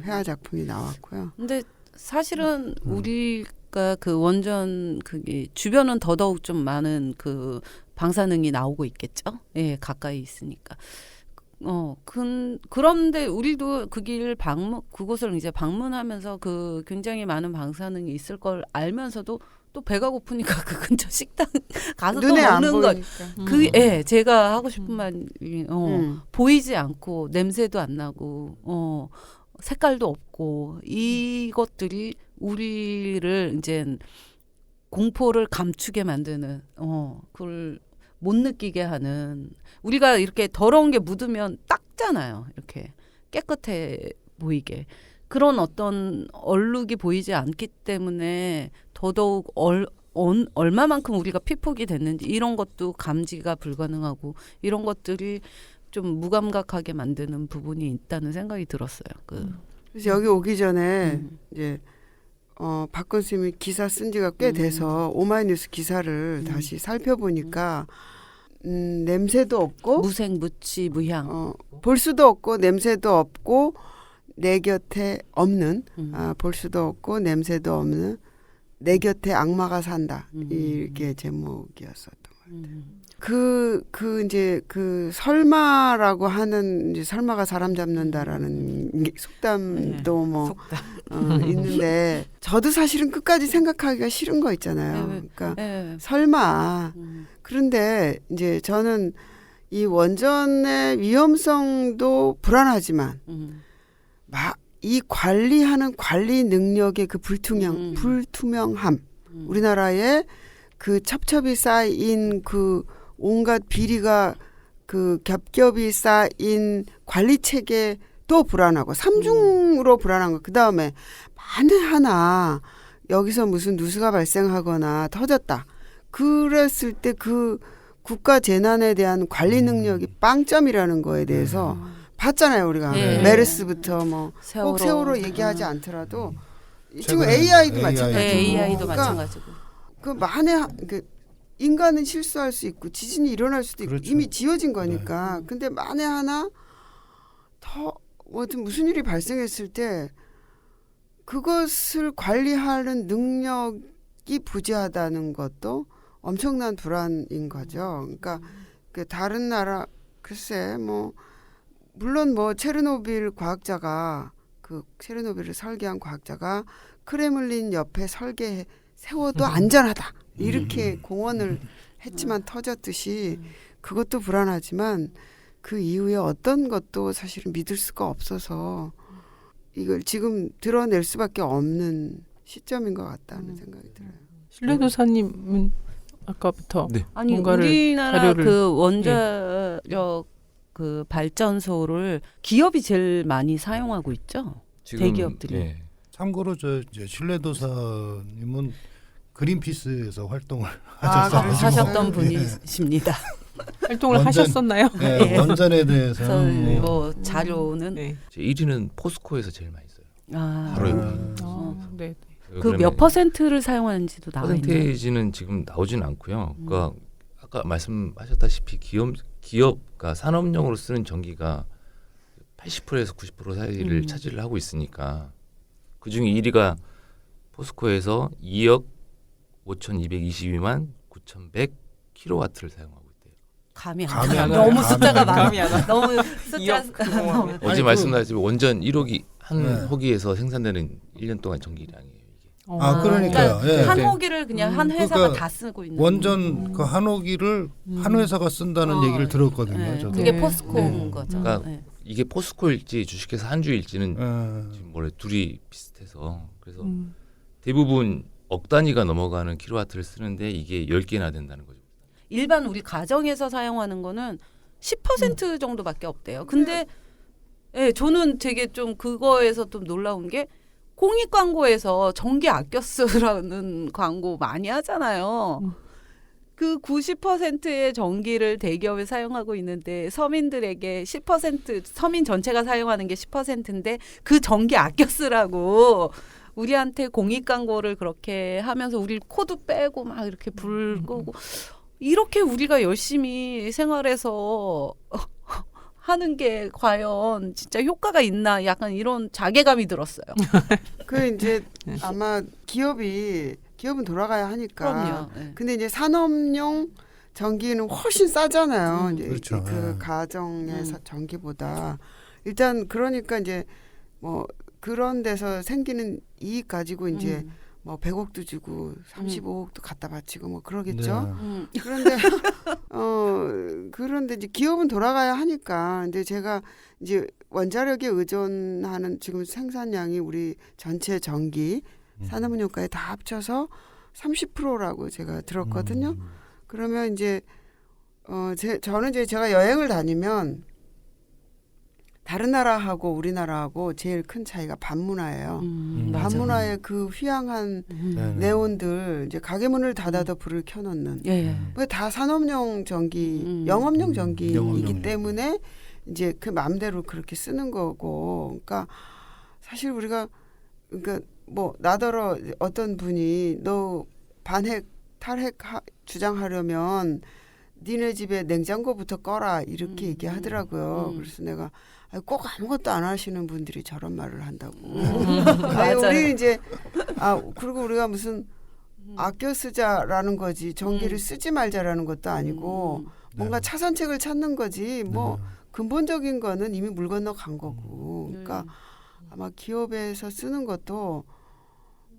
회화 작품이 나왔고요. 근데 사실은 우리가 그 원전 그게 주변은 더더욱 좀 많은 그 방사능이 나오고 있겠죠. 예, 가까이 있으니까. 그런데 우리도 그 그곳을 이제 방문하면서 그 굉장히 많은 방사능이 있을 걸 알면서도 또 배가 고프니까 그 근처 식당 가서 또 눈에 안 먹는 거. 보이니까. 예, 제가 하고 싶은 말이 보이지 않고 냄새도 안 나고 색깔도 없고 이것들이 우리를 이제 공포를 감추게 만드는 그걸 못 느끼게 하는 우리가 이렇게 더러운 게 묻으면 닦잖아요. 이렇게 깨끗해 보이게. 그런 어떤 얼룩이 보이지 않기 때문에 더더욱 얼마만큼 우리가 피폭이 됐는지 이런 것도 감지가 불가능하고 이런 것들이 좀 무감각하게 만드는 부분이 있다는 생각이 들었어요. 그래서 여기 오기 전에 이제 박근 선생님이 기사 쓴 지가 꽤 돼서 오마이뉴스 기사를 다시 살펴보니까 냄새도 없고 무색무취 무향 볼 수도 없고 냄새도 없고 내 곁에 없는 볼 수도 없고 냄새도 없는 내 곁에 악마가 산다 이게 제목이었었던 것 이제 그 설마라고 하는 이제 설마가 사람 잡는다라는 속담도 뭐 있는데 저도 사실은 끝까지 생각하기가 싫은 거 있잖아요. 그러니까 설마. 그런데 이제 저는 이 원전의 위험성도 불안하지만 이 관리하는 관리 능력의 그 불투명함, 우리나라에 그 첩첩이 쌓인 그 온갖 비리가 그 겹겹이 쌓인 관리 체계도 불안하고 삼중으로 불안한 거. 그 다음에 만에 하나 여기서 무슨 누수가 발생하거나 터졌다. 그랬을 때 그 국가 재난에 대한 관리 능력이 빵점이라는 거에 대해서 봤잖아요, 우리가. 메르스부터 뭐 꼭 세월호 얘기하지 않더라도 지금 AI도 마찬가지고. AI도 그러니까 마찬가지고. 그 만에 인간은 실수할 수 있고 지진이 일어날 수도 있고 그렇죠. 이미 지어진 거니까. 근데 만에 하나 더 무슨 일이 발생했을 때 그것을 관리하는 능력이 부재하다는 것도 엄청난 불안인 거죠. 그러니까 그 다른 나라 글쎄 뭐 물론 뭐 체르노빌 과학자가 그 체르노빌을 설계한 과학자가 크레물린 옆에 세워도 안전하다 이렇게 공언을 했지만 터졌듯이 그것도 불안하지만 그 이후에 어떤 것도 사실은 믿을 수가 없어서 이걸 지금 드러낼 수밖에 없는 시점인 것 같다는 생각이 들어요. 신뢰도사님은 아까부터 네. 아니 뭔가를 우리나라 자료를 그 원자력 그 발전소를 기업이 제일 많이 사용하고 있죠. 대기업들이. 예. 참고로 저 이제 신뢰도사님은 그린피스에서 활동을 그러셨어요? 하셨던 분이십니다. 활동을 원전- 하셨었나요? 네, 원전에 대해서 그래서 뭐 자료는 네. 제 1위는 포스코에서 제일 많이 써요. 아, 바로 옆에. 네. 그 몇 퍼센트를 사용하는지도 나와 있나요? 퍼센테이지는 지금 나오진 않고요. 그러니까 아까 말씀하셨다시피 기업가 산업용으로 쓰는 전기가 80%에서 90% 사이를 차지를 하고 있으니까 그 중에 1위가 포스코에서 2억 5,222만 9,100 킬로와트를 사용하고 있대요. 감이 감이 안 안 나. 너무 나요. 숫자가 감이 많아. 너무 숫자. 이억 그거. 어제 아니, 말씀하셨지만 원전 1호기 한 네. 호기에서 생산되는 1년 동안 전기량이에요. 이게. 아, 그러니까요. 그러니까 예. 한 호기를 그냥 한 회사가 그러니까 다 쓰고 있는. 원전 그 한 호기를 한 회사가 쓴다는 얘기를 들었거든요. 네, 저도. 그게 네. 포스코인 네. 거죠. 그러니까 네. 이게 포스코일지 주식회사 한주일지는 예. 지금 뭐래 둘이 비슷해서 그래서 대부분 억 단위가 넘어가는 킬로와트를 쓰는데 이게 10개나 된다는 거죠. 일반 우리 가정에서 사용하는 거는 10% 정도밖에 없대요. 근데 예, 저는 되게 좀 그거에서 좀 놀라운 게 공익 광고에서 전기 아껴 쓰라는 광고 많이 하잖아요. 그 90%의 전기를 대기업에 사용하고 있는데 서민들에게 10% 서민 전체가 사용하는 게 10%인데 그 전기 아껴 쓰라고 우리한테 공익 광고를 그렇게 하면서 우리 코드 빼고 막 이렇게 불 끄고 이렇게 우리가 열심히 생활해서 하는 게 과연 진짜 효과가 있나 약간 이런 자괴감이 들었어요. 그 이제 아마 기업은 돌아가야 하니까. 그럼요. 네. 근데 이제 산업용 전기는 훨씬 싸잖아요. 이제 그렇죠. 그 예. 가정의 전기보다 일단 그러니까 이제 뭐 그런 데서 생기는 이익 가지고 이제 뭐 100억도 주고 35억도 갖다 바치고 뭐 그러겠죠. 네. 그런데 이제 기업은 돌아가야 하니까. 근데 제가 이제 원자력에 의존하는 지금 생산량이 우리 전체 전기 산업용까지 다 합쳐서 30%라고 제가 들었거든요. 그러면 이제 저는 이제 제가 여행을 다니면 다른 나라하고 우리나라하고 제일 큰 차이가 반문화예요. 맞아. 반문화의 그 휘황한 네. 네온들 이제 가게 문을 닫아도 불을 켜놓는 예. 다 산업용 전기, 영업용 전기이기 때문에 이제 그 마음대로 그렇게 쓰는 거고, 그러니까 사실 우리가 그러니까 뭐 나더러 어떤 분이 너 반핵 탈핵 주장하려면 니네 집에 냉장고부터 꺼라 이렇게 얘기하더라고요. 그래서 내가 꼭 아무것도 안 하시는 분들이 저런 말을 한다고. 아니, 맞아요. 우리 이제 그리고 우리가 무슨 아껴 쓰자라는 거지 전기를 쓰지 말자라는 것도 아니고 뭔가 차선책을 찾는 거지 뭐 근본적인 거는 이미 물 건너 간 거고 그러니까 아마 기업에서 쓰는 것도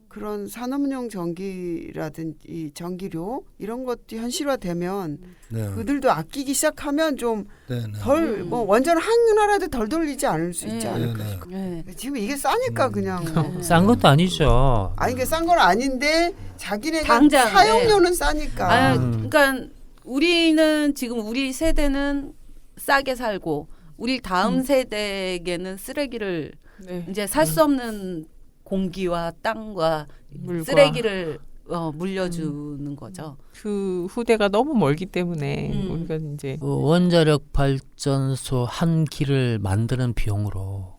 그런 산업용 전기라든지 전기료 이런 것도 현실화되면 네. 그들도 아끼기 시작하면 좀 네, 네. 덜 뭐 원전 하나라도 덜 돌리지 않을 수 있지 네. 않을까 네, 싶어요. 네. 지금 이게 싸니까 그냥 싼 것도 아니죠. 아니 이게 싼 건 아닌데 자기네가 당장, 사용료는 싸니까 아, 그러니까 우리는 지금 우리 세대는 싸게 살고 우리 다음 세대에게는 쓰레기를 네. 이제 살 수 없는 공기와 땅과 물과. 쓰레기를 물려주는 거죠. 그 후대가 너무 멀기 때문에 우리가 이제 그 원자력 발전소 한 기를 만드는 비용으로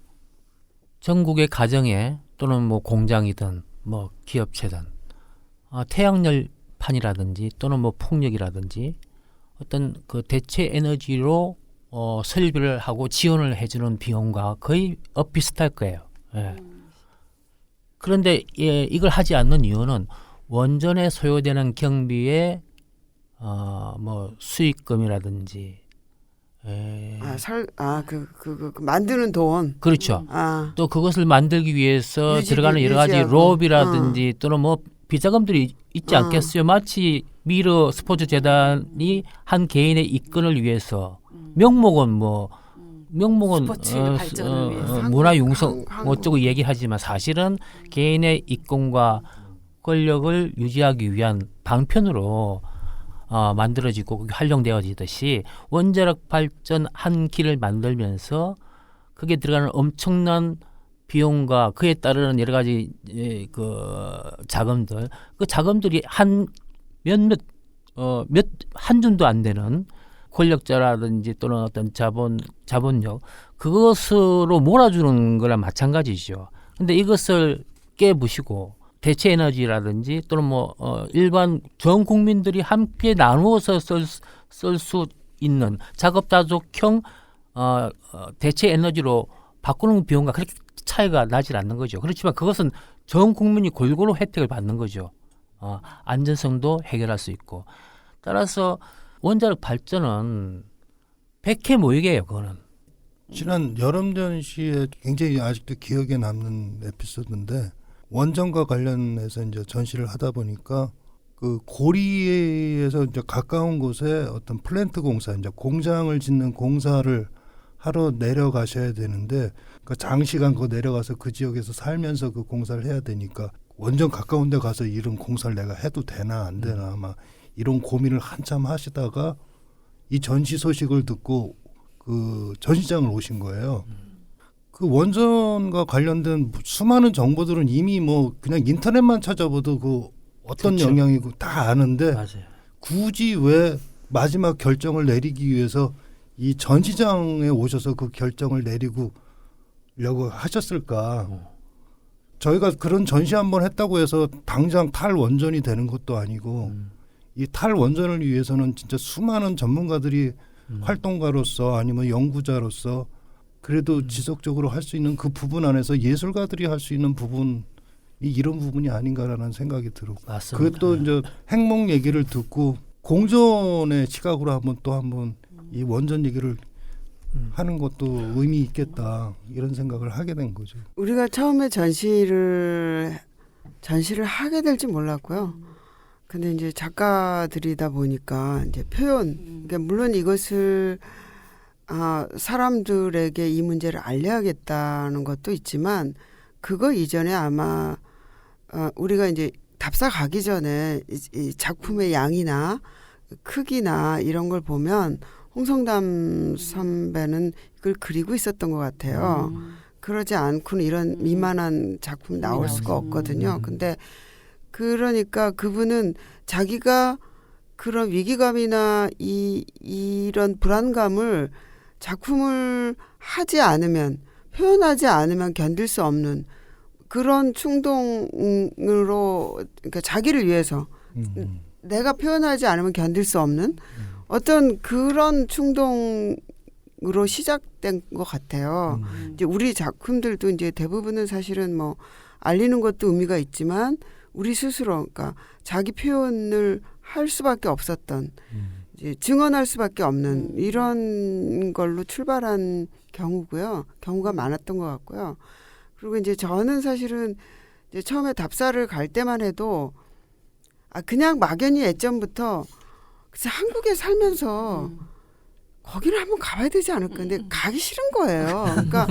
전국의 가정에 또는 뭐 공장이든 뭐 기업체든 태양열판이라든지 또는 뭐 풍력이라든지 어떤 그 대체 에너지로 설비를 하고 지원을 해주는 비용과 거의 비슷할 거예요. 예. 그런데 이걸 하지 않는 이유는 원전에 소요되는 경비의 뭐 수익금이라든지 그 만드는 돈 그렇죠. 또 그것을 만들기 위해서 유지비, 들어가는 여러 가지 유지하고. 로비라든지 또는 뭐 비자금들이 있지 않겠어요? 마치 미르 스포츠 재단이 한 개인의 이권을 위해서 명목은 스포츠 발전을 위해서. 문화 융성 한국. 어쩌고 얘기하지만 사실은 개인의 이권과 권력을 유지하기 위한 방편으로 만들어지고 활용되어지듯이 원자력 발전 한 기를 만들면서 그게 들어가는 엄청난 비용과 그에 따르는 여러 가지 그 자금들, 그 자금들이 한 준도 안 되는 권력자라든지 또는 어떤 자본력 그것으로 몰아주는 거랑 마찬가지죠. 근데 이것을 깨부시고 대체 에너지라든지 또는 뭐 일반 전 국민들이 함께 나누어서 쓸 수 있는 작업자족형 대체 에너지로 바꾸는 비용과 그렇게 차이가 나질 않는 거죠. 그렇지만 그것은 전 국민이 골고루 혜택을 받는 거죠. 안전성도 해결할 수 있고. 따라서 원자력 발전은 백해 모이게예요. 그거는. 지난 여름 전시에 굉장히 아직도 기억에 남는 에피소드인데 원전과 관련해서 이제 전시를 하다 보니까 그 고리에서 이제 가까운 곳에 어떤 플랜트 공사, 이제 공장을 짓는 공사를 하러 내려가셔야 되는데 그 장시간 그 내려가서 그 지역에서 살면서 그 공사를 해야 되니까 원전 가까운 데 가서 이런 공사를 내가 해도 되나 안 되나 막 이런 고민을 한참 하시다가 이 전시 소식을 듣고 그 전시장을 오신 거예요. 그 원전과 관련된 수많은 정보들은 이미 뭐 그냥 인터넷만 찾아봐도 그 어떤 그렇죠. 영향이고 다 아는데 맞아요. 굳이 왜 마지막 결정을 내리기 위해서 이 전시장에 오셔서 그 결정을 내리고 하셨을까? 저희가 그런 전시 한번 했다고 해서 당장 탈원전이 되는 것도 아니고 이 탈원전을 위해서는 진짜 수많은 전문가들이 활동가로서 아니면 연구자로서 그래도 지속적으로 할 수 있는 그 부분 안에서 예술가들이 할 수 있는 부분이 이런 부분이 아닌가라는 생각이 들고 맞습니다. 그것도 이제 핵목 얘기를 듣고 공존의 시각으로 한번 이 원전 얘기를 하는 것도 의미 있겠다 이런 생각을 하게 된 거죠. 우리가 처음에 전시를 하게 될지 몰랐고요. 근데 이제 작가들이다 보니까 이제 표현, 그러니까 물론 이것을 사람들에게 이 문제를 알려야겠다는 것도 있지만 그거 이전에 아마 우리가 이제 답사 가기 전에 이 작품의 양이나 크기나 이런 걸 보면 홍성담 선배는 이걸 그리고 있었던 것 같아요. 그러지 않고는 이런 미만한 작품이 나올 수가 없거든요. 근데 그러니까 그분은 자기가 그런 위기감이나 이런 불안감을 작품을 하지 않으면 표현하지 않으면 견딜 수 없는 그런 충동으로 그러니까 자기를 위해서 내가 표현하지 않으면 견딜 수 없는 어떤 그런 충동으로 시작된 것 같아요. 이제 우리 작품들도 이제 대부분은 사실은 뭐 알리는 것도 의미가 있지만 우리 스스로 그러니까 자기 표현을 할 수밖에 없었던 이제 증언할 수밖에 없는 이런 걸로 출발한 경우가 많았던 것 같고요. 그리고 이제 저는 사실은 이제 처음에 답사를 갈 때만 해도 그냥 막연히 예전부터 그래서 한국에 살면서 거기를 한번 가봐야 되지 않을까. 근데 가기 싫은 거예요. 그러니까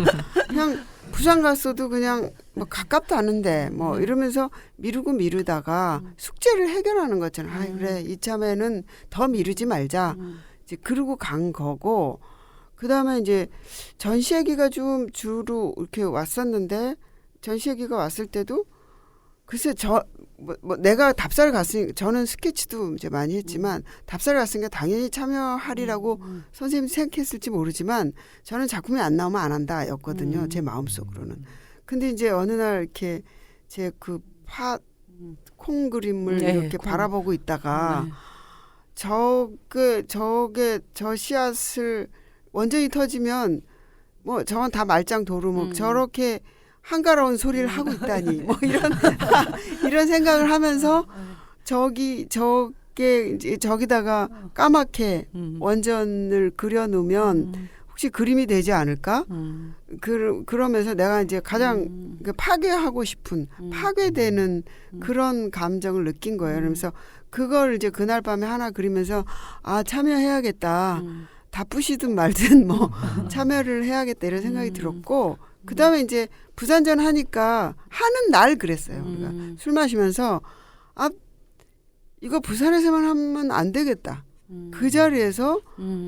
그냥 부산 갔어도 그냥 뭐 가깝도 않은데 뭐 이러면서 미루다가 숙제를 해결하는 것처럼 그래 이참에는 더 미루지 말자. 이제 그러고 간 거고 그다음에 이제 전시회기가 좀 주로 이렇게 왔었는데 전시회기가 왔을 때도 글쎄 내가 답사를 갔으니까 저는 스케치도 이제 많이 했지만 답사를 갔으니까 당연히 참여하리라고 선생님이 생각했을지 모르지만 저는 작품이 안 나오면 안 한다였거든요. 제 마음속으로는. 근데 이제 어느 날 이렇게 제 그 콩 그림을 네, 이렇게 콩. 바라보고 있다가 네. 저 씨앗을 원전이 터지면 뭐 저건 다 말짱 도루묵 저렇게 한가로운 소리를 하고 있다니 뭐 이런 생각을 하면서 저게 이제 저기다가 까맣게 원전을 그려놓으면 혹시 그림이 되지 않을까? 그러면서 내가 이제 가장 파괴하고 싶은 파괴되는 그런 감정을 느낀 거예요. 그러면서 그걸 이제 그날 밤에 하나 그리면서 참여해야겠다. 다 부시든 말든 뭐 참여를 해야겠다 이런 생각이 들었고 그다음에 이제 부산전 하니까 하는 날 그랬어요. 우리가 술 마시면서 이거 부산에서만 하면 안 되겠다. 그 자리에서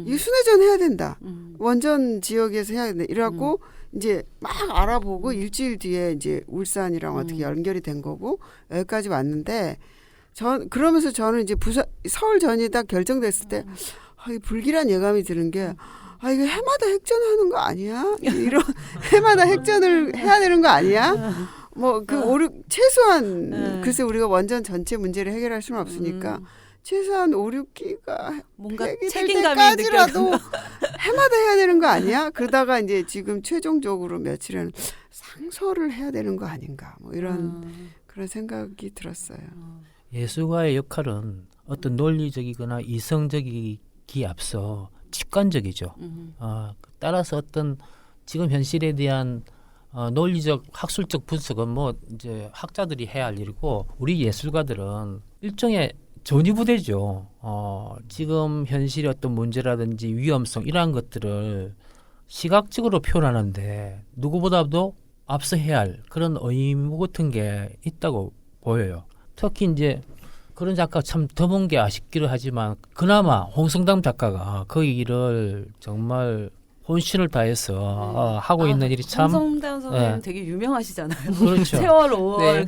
이 순회전 해야 된다. 원전 지역에서 해야 된다. 이래갖고 이제 막 알아보고 일주일 뒤에 이제 울산이랑 어떻게 연결이 된 거고 여기까지 왔는데 그러면서 저는 이제 서울 전이 딱 결정됐을 때 이 불길한 예감이 드는 게 이거 해마다 핵전하는 거 아니야? 이런 해마다 핵전을 해야 되는 거 아니야? 뭐 최소한 글쎄 우리가 원전 전체 문제를 해결할 수는 없으니까 최소한 5, 6기가 뭔가 폐기될 책임감이 때까지라도 해마다 해야 되는 거 아니야? 그러다가 이제 지금 최종적으로 며칠은 상소를 해야 되는 거 아닌가? 뭐 이런 그런 생각이 들었어요. 예술가의 역할은 어떤 논리적이거나 이성적이기 앞서 직관적이죠. 따라서 어떤 지금 현실에 대한 논리적 학술적 분석은 뭐 이제 학자들이 해야 할 일이고 우리 예술가들은 일종의 전위부대죠. 지금 현실의 어떤 문제라든지 위험성 이러한 것들을 시각적으로 표현하는데 누구보다도 앞서 해야 할 그런 의무 같은 게 있다고 보여요. 특히 이제 그런 작가 참 드문 게 아쉽기도 하지만 그나마 홍성담 작가가 그 일을 정말 혼신을 다해서 하고 있는 일이 참 홍성담 선생님 되게 유명하시잖아요. 그렇죠. 세월 5월 네.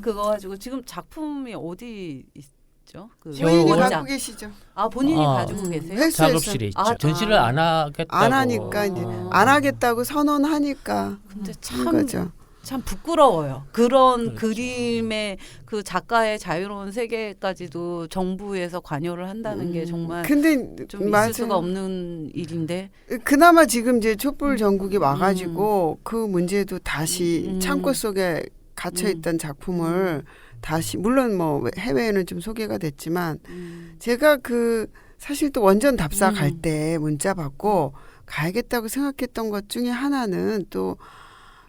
그거 가지고 지금 작품이 어디 있죠? 본인이 원작. 갖고 계시죠. 본인이 가지고 계세요? 회수해서 작업실에 있죠. 전시를 안 하겠다고. 안 하니까 이제 안 하겠다고 선언하니까 근데 한 거죠. 참 부끄러워요. 그런 그렇죠. 그림의 그 작가의 자유로운 세계까지도 정부에서 관여를 한다는 게 정말 근데 좀 있을 맞아요. 수가 없는 일인데. 그나마 지금 이제 촛불 전국이 와가지고 그 문제도 다시 창고 속에 갇혀 있던 작품을 다시 물론 뭐 해외에는 좀 소개가 됐지만 제가 사실 또 원전 답사 갈 때 문자 받고 가야겠다고 생각했던 것 중에 하나는 또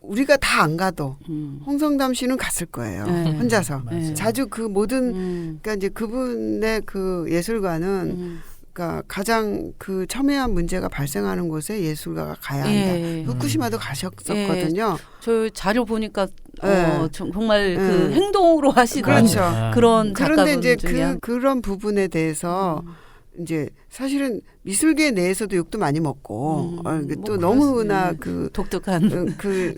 우리가 다 안 가도 홍성담 씨는 갔을 거예요. 네. 혼자서. 네. 자주 그 모든 그러니까 이제 그분의 그 예술가는 그러니까 가장 그 첨예한 문제가 발생하는 곳에 예술가가 가야 한다. 예. 후쿠시마도 가셨었거든요. 저 자료 보니까 네. 정말 그 행동으로 하시는 그렇죠. 그런 그런데 작가분 이제 중에 그런 부분에 대해서 이제 사실은 미술계 내에서도 욕도 많이 먹고 또 뭐 너무나 독특한 그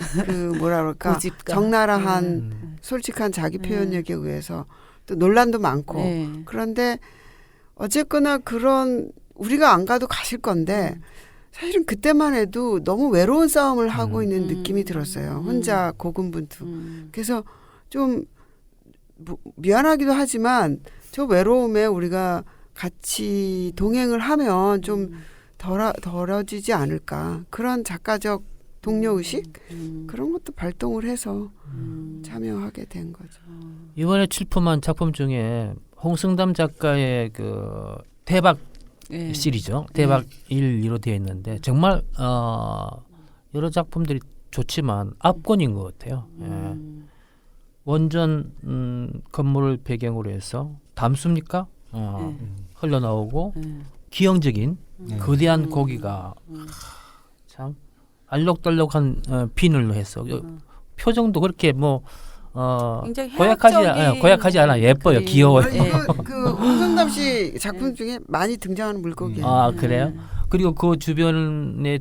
뭐라 그럴까 고집과. 적나라한 솔직한 자기 표현력에 의해서 또 논란도 많고 네. 그런데 어쨌거나 그런 우리가 안 가도 가실 건데 사실은 그때만 해도 너무 외로운 싸움을 하고 있는 느낌이 들었어요. 혼자 고군분투. 그래서 좀 미안하기도 하지만 저 외로움에 우리가 같이 동행을 하면 좀 덜어지지 않을까. 그런 작가적 동료의식 그런 것도 발동을 해서 참여하게 된 거죠. 이번에 출품한 작품 중에 홍승담 작가의 그 대박 예. 시리즈 대박 1, 2로 되어 있는데 정말 여러 작품들이 좋지만 압권인 것 같아요. 예. 원전 건물을 배경으로 해서 담수입니까? 흘러나오고 기형적인 거대한 고기가 참 알록달록한 비늘로 해서 표정도 그렇게 뭐 굉장히 고약하지 않아 예뻐요. 그림. 귀여워요. 예. 그 홍성담 씨 작품 중에 많이 등장하는 물고기예요. 아 그래요? 그리고 그 주변에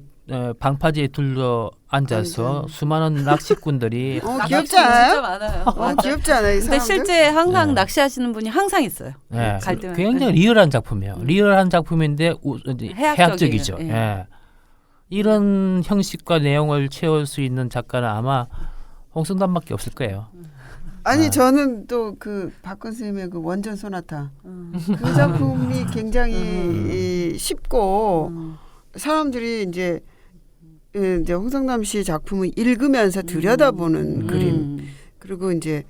방파제에 둘러 앉아서 수많은 낚시꾼들이 귀엽지 않아요? 진짜 많아요. 귀엽지 않아요? 이 근데 사람들? 실제 항상 네. 낚시하시는 분이 항상 있어요. 예, 갈 때마다. 굉장히 리얼한 작품이에요. 리얼한 작품인데 해학적이죠. 예. 예. 이런 형식과 내용을 채울 수 있는 작가는 아마 홍승담밖에 없을 거예요. 아니 저는 또 그 박근 선생님의 그 원전 소나타 그 작품이 굉장히 쉽고 사람들이 이제 홍성남 씨 작품을 읽으면서 들여다보는 그림 그리고 이제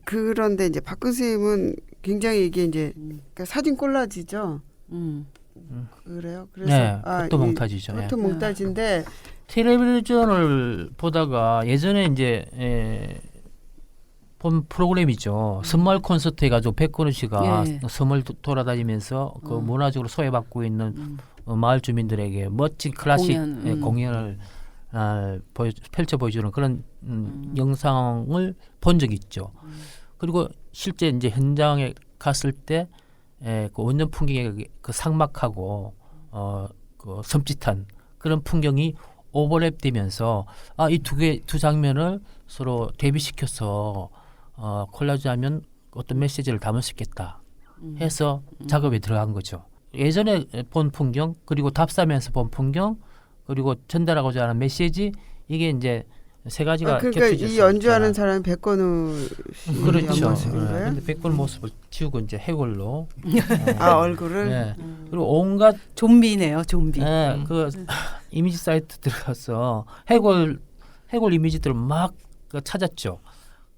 그런데 이제 박근 선생님은 굉장히 이게 이제 그러니까 사진 콜라지죠. 그래요. 그래서 네, 포토몽타지죠. 예. 포토몽타지인데 텔레비전을 보다가 예전에 이제 본 프로그램이죠. 선물 콘서트 해가지고 백건우 씨가 예. 섬을 돌아다니면서 그 문화적으로 소외받고 있는 마을 주민들에게 멋진 클래식 공연을 펼쳐 보여주는 그런 영상을 본 적이 있죠. 그리고 실제 이제 현장에 갔을 때 그 원전 풍경의 그 삭막하고 그 섬찟한 그런 풍경이 오버랩되면서 이 두 장면을 서로 대비시켜서 콜라주하면 어떤 메시지를 담을 수 있겠다 해서 작업에 들어간 거죠. 예전에 본 풍경 그리고 답사면서 본 풍경 그리고 전달하고자 하는 메시지 이게 이제 세 가지가 그러니까 겹쳐져서 이 연주하는 사람이 백건우 씨 그렇죠. 모습인가요? 근데 백건 모습을 지우고 이제 해골로 얼굴을 네. 그리고 온갖 좀비네요, 좀비. 그 이미지 사이트 들어가서 해골 이미지들을 막 찾았죠.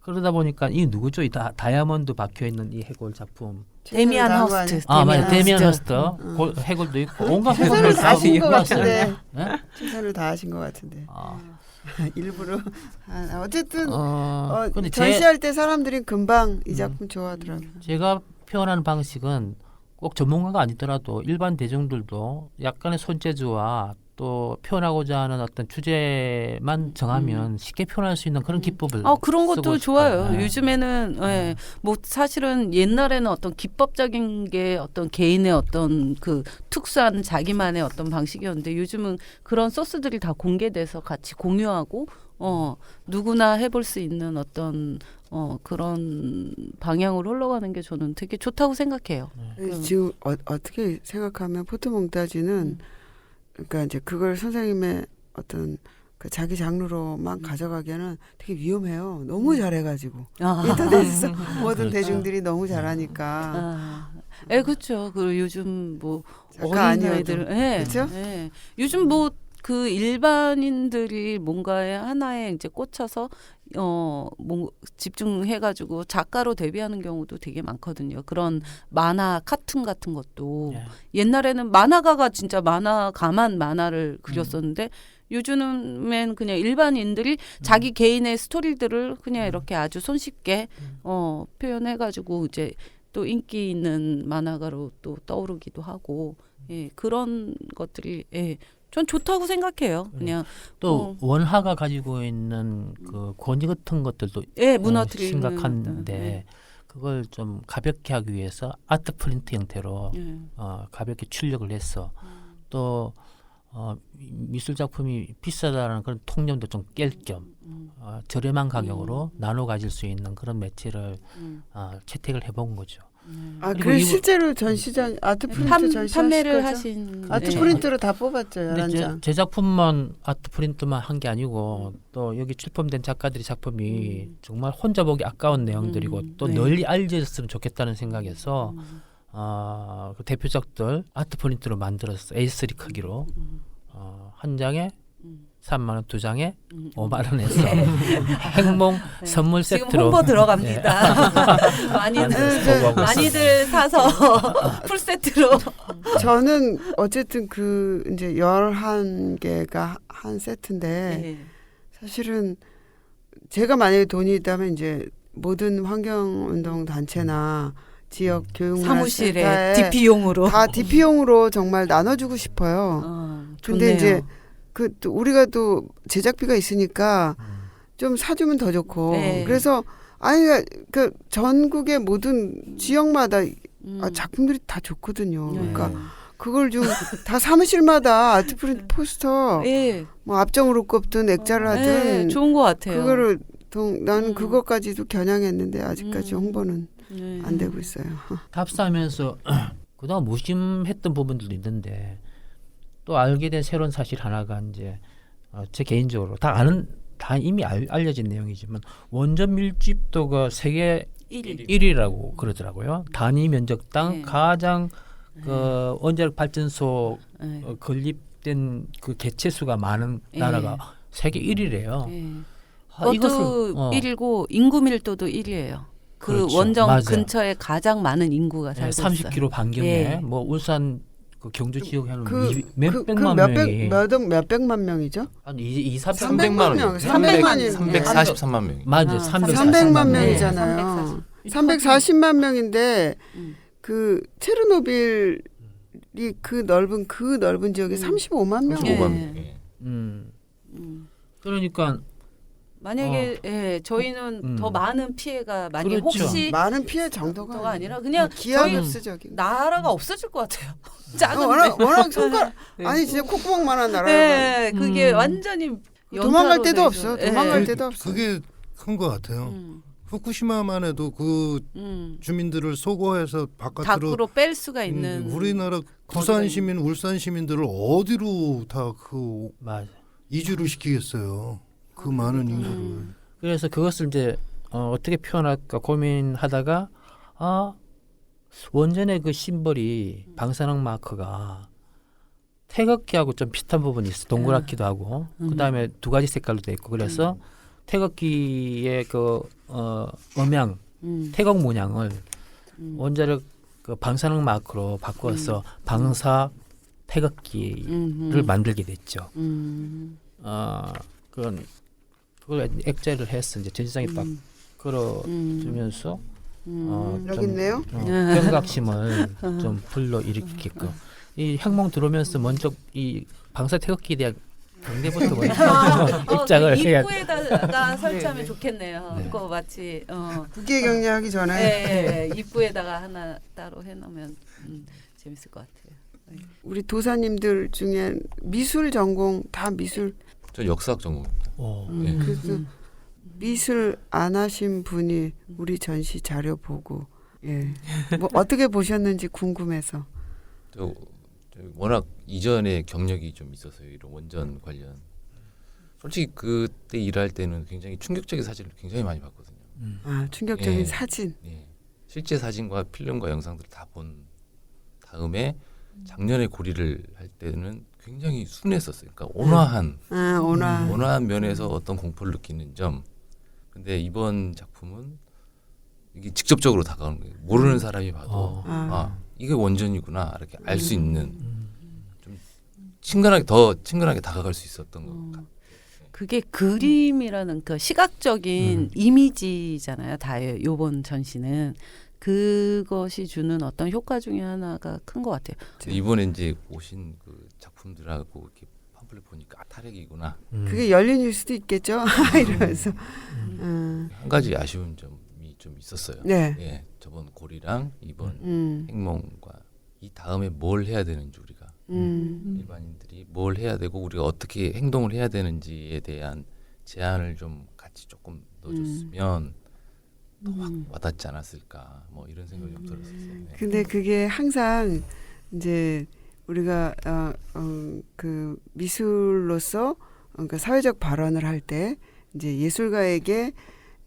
그러다 보니까 이 누구죠? 이 다이아몬드 박혀 있는 이 해골 작품. 데미안 허스트. 맞아요. 데미안 허스트. 해골도 있고 온갖 해골을 최선을 다 하신 것 같은데. 네? 최선을 다 하신 것 같은데. 일부러 어쨌든 근데 전시할 때 사람들이 금방 이 작품 좋아하더라고요. 제가 표현하는 방식은 꼭 전문가가 아니더라도 일반 대중들도 약간의 손재주와 또 표현하고자 하는 어떤 주제만 정하면 쉽게 표현할 수 있는 그런 기법을 그런 쓰고 것도 싶어요. 좋아요. 네. 요즘에는 뭐 사실은 옛날에는 어떤 기법적인 게 어떤 개인의 어떤 그 특수한 자기만의 어떤 방식이었는데 요즘은 그런 소스들이 다 공개돼서 같이 공유하고 누구나 해볼 수 있는 어떤 그런 방향으로 흘러가는 게 저는 되게 좋다고 생각해요. 지금 어떻게 생각하면 포토몽타지는 그러니까 이제 그걸 선생님의 어떤 그 자기 장르로만 가져가기에는 되게 위험해요. 너무 잘해가지고 인터넷에서 모든 대중들이 너무 잘하니까. 그렇죠. 그 요즘 뭐 작가 어린 아니어도. 아이들, 그렇죠? 요즘 뭐 그 일반인들이 뭔가에 하나에 이제 꽂혀서 뭐 집중해가지고 작가로 데뷔하는 경우도 되게 많거든요. 그런 만화, 카툰 같은 것도 옛날에는 만화가가 진짜 만화가만 만화를 그렸었는데 요즘엔 그냥 일반인들이 자기 개인의 스토리들을 그냥 이렇게 아주 손쉽게 표현해가지고 이제 또 인기 있는 만화가로 또 떠오르기도 하고 그런 것들이 전 좋다고 생각해요. 그냥 또 원화가 가지고 있는 그 권위 같은 것들도 무너뜨리는 심각한데 그걸 좀 가볍게 하기 위해서 아트 프린트 형태로 가볍게 출력을 해서 또 미술 작품이 비싸다는 그런 통념도 좀 깰 겸 저렴한 가격으로 나눠 가질 수 있는 그런 매체를 채택을 해본 거죠. 그래서 실제로 전시장 아트 프린트 전시 판매를 하신 아트 프린트로 다 뽑았죠. 11장. 제 작품만 아트 프린트만 한 게 아니고 또 여기 출품된 작가들의 작품이 정말 혼자 보기 아까운 내용들이고 또 널리 알려졌으면 좋겠다는 생각에서 그 대표작들 아트 프린트로 만들었어. A3 크기로 한 장에 3만 원 2장에 5만 원에서 행몽 선물 지금 세트로 홍보 들어갑니다. 많이들 사서 풀 세트로. 저는 어쨌든 그 이제 11개가 한 세트인데 네. 사실은 제가 만약에 돈이 있다면 이제 모든 환경운동 단체나 지역 사무실에 교육문화센터에 DP용으로 다 DP용으로 정말 나눠주고 싶어요. 근데 이제 그 또 우리가 또 제작비가 있으니까 좀 사주면 더 좋고 네. 그래서 아니 그 전국의 모든 지역마다 작품들이 다 좋거든요. 그러니까 그걸 좀 다 사무실마다 아트 프린트 포스터 예. 뭐 앞정으로 꼽든 액자를 하든 좋은 것 같아요. 그거를 나는 그것까지도 겨냥했는데 아직까지 홍보는 안 되고 있어요. 답사하면서 그동안 무심했던 부분들도 있는데 또 알게 된 새로운 사실 하나가 이제 제 개인적으로 다 이미 알려진 내용이지만 원전 밀집도가 세계 1위라고 그러더라고요. 단위 면적당 네. 가장 그 원자력 발전소 네. 건립된 그 개체 수가 많은 나라가 세계 1위래요. 그것도 이것을 1위고 인구 밀도도 1위예요. 그 그렇죠. 원전 맞아요. 근처에 가장 많은 인구가 살고 있어요. 30km 반경에 예. 뭐 울산 그 경주 지역에 한 그 몇백만 명이 몇백만 명이죠? 한 200, 300만 원. 300만 343만 명. 맞아요. 300만 네. 명이잖아요. 340만 명인데 그 체르노빌이 그 넓은 지역에 35만 명. 35만 명. 예. 예. 그러니까 만약에 저희는 더 많은 피해가 만약 그렇죠. 혹시 많은 피해 정도가 가 아니라 그냥 기하급 저희 수적인. 나라가 없어질 것 같아요. 작은데. 워낙 손가락 아니 진짜 콧구멍만한 나라가 네, 그게 완전히 도망갈 연타로 데도 돼 없어. 있어요. 도망갈 예. 데도 없어. 그게 큰 것 같아요. 후쿠시마만 해도 그 주민들을 소거해서 바깥으로 밖으로 뺄 수가 있는 우리나라 부산 시민, 울산 시민들을 어디로 다 그 맞아. 이주를 시키겠어요. 그 많은 인구를. 그래서 그것을 이제 어떻게 표현할까 고민하다가 원전의 그 심벌이 방사능 마크가 태극기하고 좀 비슷한 부분이 있어. 동그랗기도 하고 그다음에 두 가지 색깔로 돼 있고 그래서 태극기의 그 음양 태극 모양을 원자력 그 방사능 마크로 바꿔서 방사 태극기를 만들게 됐죠. 그걸 액자를 해서 이제 전시장에 딱 걸어주면서 여기 있네요. 경각심을 좀 불러일으키게끔 이 행몽 들어오면서 먼저 이 방사 태극기에 대한 경례부터 먼저 입장을 그 해야 입구에다가 설치하면 좋겠네요. 그거 마치 국회 격리하기 전에 입구에다가 하나 따로 해놓으면 재밌을 것 같아요. 우리 도사님들 중에 미술 전공 다 미술 저 역사학 전공입니다. 예. 그래서 미술 안 하신 분이 우리 전시 자료 보고 뭐 어떻게 보셨는지 궁금해서 저 워낙 이전에 경력이 좀 있어서요. 이런 원전 관련. 솔직히 그때 일할 때는 굉장히 충격적인 사진을 굉장히 많이 봤거든요. 충격적인 예. 사진 예. 실제 사진과 필름과 영상들을 다 본 다음에 작년에 고리를 할 때는 굉장히 순했었어요. 그러니까 온화한 면에서 어떤 공포를 느끼는 점. 근데 이번 작품은 이게 직접적으로 다가오는 거예요. 모르는 사람이 봐도 이게 원전이구나 이렇게 알 수 있는 좀 더 친근하게 다가갈 수 있었던 것 같아요. 그게 그림이라는 그 시각적인 이미지잖아요. 다 요번 전시는 그것이 주는 어떤 효과 중에 하나가 큰 것 같아요. 이번에 이제 오신 그 작품들하고 이렇게 팜플렛 보니까 탈핵이구나. 그게 열린일 수도 있겠죠. 이러면서 한 가지 아쉬운 점이 좀 있었어요. 네. 예, 저번 고리랑 이번 행몽과 이 다음에 뭘 해야 되는지 우리가 일반인들이 뭘 해야 되고 우리가 어떻게 행동을 해야 되는지에 대한 제안을 좀 같이 조금 넣어줬으면 더 확 와닿지 않았을까 뭐 이런 생각이 좀 들었었어요. 네. 근데 그게 항상 이제 우리가 그 미술로서 그러니까 사회적 발언을 할 때 이제 예술가에게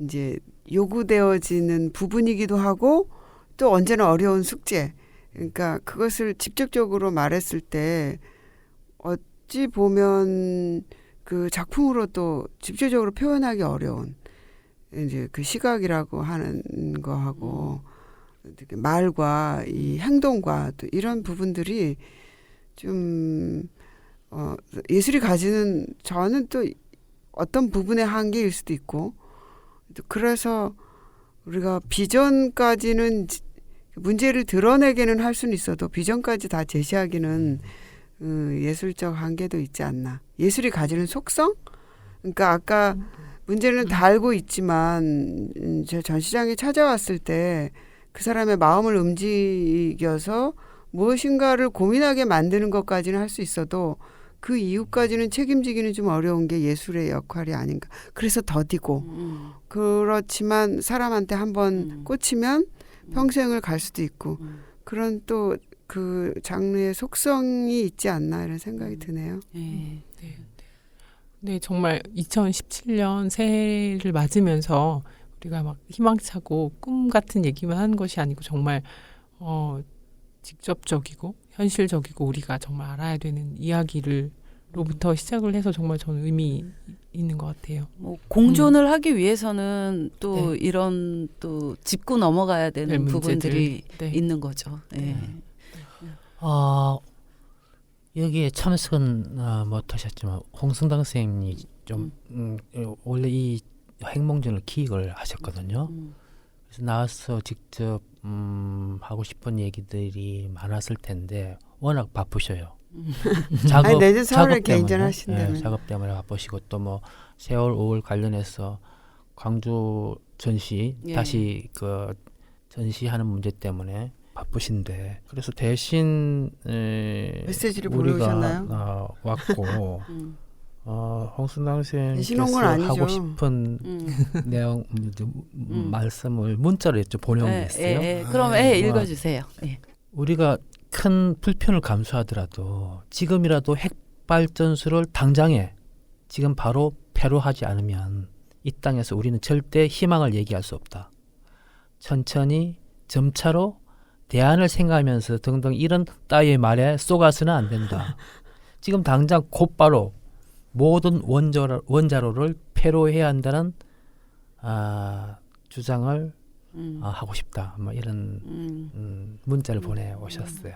이제 요구되어지는 부분이기도 하고 또 언제나 어려운 숙제. 그러니까 그것을 직접적으로 말했을 때 어찌 보면 그 작품으로 또 집체적으로 표현하기 어려운 이제 그 시각이라고 하는 거하고 이렇게 말과 이 행동과 또 이런 부분들이 좀 예술이 가지는 저는 또 어떤 부분의 한계일 수도 있고 또 그래서 우리가 비전까지는 문제를 드러내게는 할 수는 있어도 비전까지 다 제시하기는 예술적 한계도 있지 않나. 예술이 가지는 속성? 그러니까 아까 문제는 다 알고 있지만 제 전시장에 찾아왔을 때 그 사람의 마음을 움직여서 무엇인가를 고민하게 만드는 것까지는 할 수 있어도 그 이후까지는 책임지기는 좀 어려운 게 예술의 역할이 아닌가. 그래서 더디고 그렇지만 사람한테 한번 꽂히면 평생을 갈 수도 있고 그런 또 그 장르의 속성이 있지 않나 이런 생각이 드네요. 네, 정말 2017년 새해를 맞으면서 우리가 막 희망차고 꿈 같은 얘기만 하는 것이 아니고 정말 직접적이고 현실적이고 우리가 정말 알아야 되는 이야기로부터 시작을 해서 정말 저는 의미 있는 것 같아요. 뭐 공존을 하기 위해서는 또 이런 또 짚고 넘어가야 되는 부분들이 있는 거죠. 여기에 참석은 못하셨지만 홍승당 선생님이 좀 원래 이 행몽전을 기획을 하셨거든요. 그래서 나와서 직접 하고 싶은 얘기들이 많았을 텐데 워낙 바쁘셔요. 아니, 내년 4월에 개인전 하신다면. 작업 때문에 바쁘시고 또 뭐 세월 5월 관련해서 광주 전시 다시 그 전시하는 문제 때문에 바쁘신데 그래서 대신 메시지를 우리가 보내오셨나요? 왔고 홍순당 신온 선생님께서 건 아니죠. 하고 싶은 내용 말씀을 문자로 보내오셨어요. 그럼 읽어주세요. 우리가 큰 불편을 감수하더라도 지금이라도 핵발전소를 당장에 지금 바로 폐로하지 않으면 이 땅에서 우리는 절대 희망을 얘기할 수 없다. 천천히 점차로 대안을 생각하면서 등등 이런 따위의 말에 쏘가서는 안 된다. 지금 당장 곧바로 모든 원자로를 폐로해야 한다는 주장을 하고 싶다. 뭐 이런 문자를 보내오셨어요.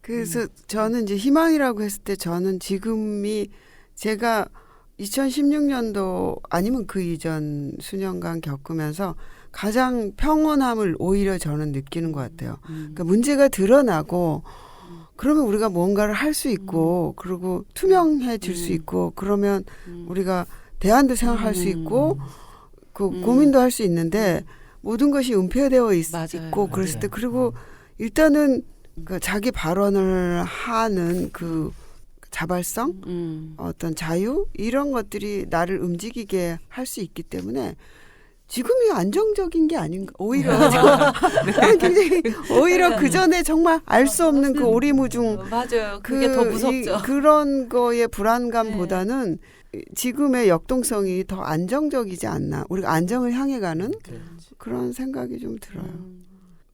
그래서 저는 이제 희망이라고 했을 때 저는 지금이 제가 2016년도 아니면 그 이전 수년간 겪으면서 가장 평온함을 오히려 저는 느끼는 것 같아요. 그러니까 문제가 드러나고 그러면 우리가 뭔가를 할 수 있고 그리고 투명해질 수 있고 그러면 우리가 대안도 생각할 수 있고 그 고민도 할 수 있는데 모든 것이 은폐되어 있고 그랬을 때 그리고 일단은 그 자기 발언을 하는 그 자발성 어떤 자유 이런 것들이 나를 움직이게 할 수 있기 때문에 지금이 안정적인 게 아닌가 오히려 굉장히 오히려 그 전에 정말 알 수 없는 그 오리무중 맞아요. 그게 더 무섭죠. 그런 거의 불안감보다는 지금의 역동성이 더 안정적이지 않나 우리가 안정을 향해 가는 그런 생각이 좀 들어요.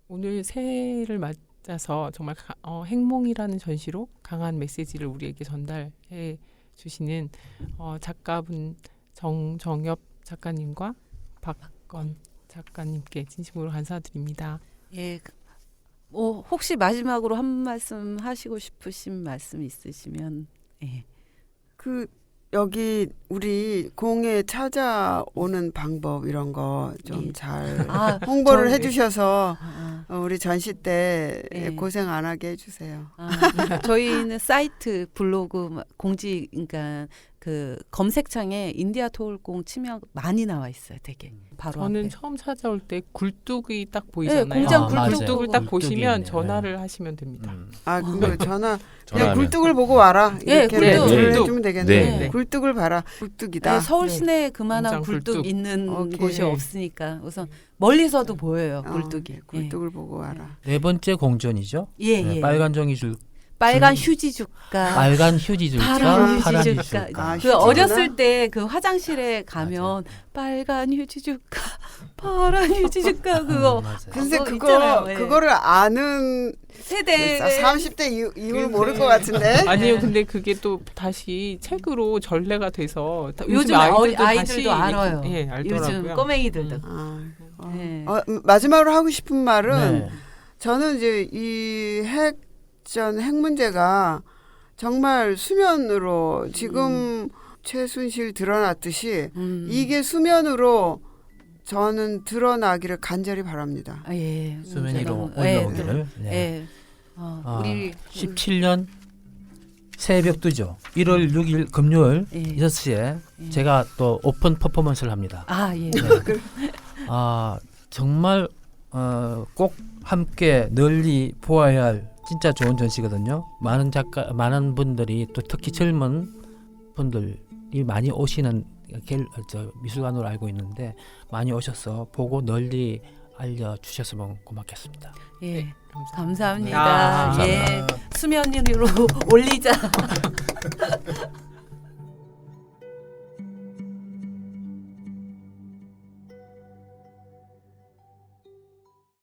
오늘 새해를 맞아서 정말 행몽이라는 전시로 강한 메시지를 우리에게 전달해 주시는 작가분 정엽 작가님과 박건 작가님께 진심으로 감사드립니다. 혹시 마지막으로 한 말씀 하시고 싶으신 말씀 있으시면 그 여기 우리 공에 찾아오는 방법 이런 거 좀 잘 홍보를 해주셔서 우리 전시 때 고생 안 하게 해주세요. 저희는 사이트 블로그 공지 그러니까 그 검색창에 인디아 토울공 치면 많이 나와 있어요. 되게 바로 저는 앞에. 처음 찾아올 때 굴뚝이 딱 보이잖아요. 공장 굴뚝을 딱 굴뚝이 보시면 있네. 전화를 하시면 됩니다. 근데 그냥 전화하면. 굴뚝을 보고 와라 이렇게 굴뚝. 전화를 해주면 되겠네. 네. 굴뚝을 봐라. 굴뚝이다. 서울 시내에 그만한 공장 굴뚝 굴뚝. 있는 오케이. 곳이 없으니까 우선 멀리서도 보여요. 굴뚝이. 굴뚝을 보고 와라. 네 번째 공전이죠. 빨간 종이줄 빨간 휴지죽가. 빨간 휴지줄까 파란 파란 휴지줄까. 아, 그 휴지구나. 어렸을 때 그 화장실에 가면 빨간 휴지줄까, 파란이 지질까 그거. 맞아요. 근데 그거 있잖아요. 예. 그거를 아는 세대 30대 이후를 모를 것 같은데. 아니요, 근데 그게 또 다시 책으로 전래가 돼서 요즘 아이들도 알아요. 예, 알더라고요. 요즘 꼬맹이들도. 아, 네. 마지막으로 하고 싶은 말은 네. 저는 이제 이 핵 문제가 정말 수면으로 지금 최순실 드러났듯이 이게 수면으로 저는 드러나기를 간절히 바랍니다. 아, 예. 수면 위로 예, 올라오기를. 네. 예. 우리 17년 새벽 2죠. 1월 6일 금요일 예. 6시에 제가 또 오픈 퍼포먼스를 합니다. 아 예. 정말 꼭 함께 널리 보아야 할 진짜 좋은 전시거든요. 많은 분들이 또 특히 젊은 분들이 많이 오시는 미술관으로 알고 있는데 많이 오셔서 보고 널리 알려주셨으면 고맙겠습니다. 예. 감사합니다. 아, 예. 수면 위로 올리자.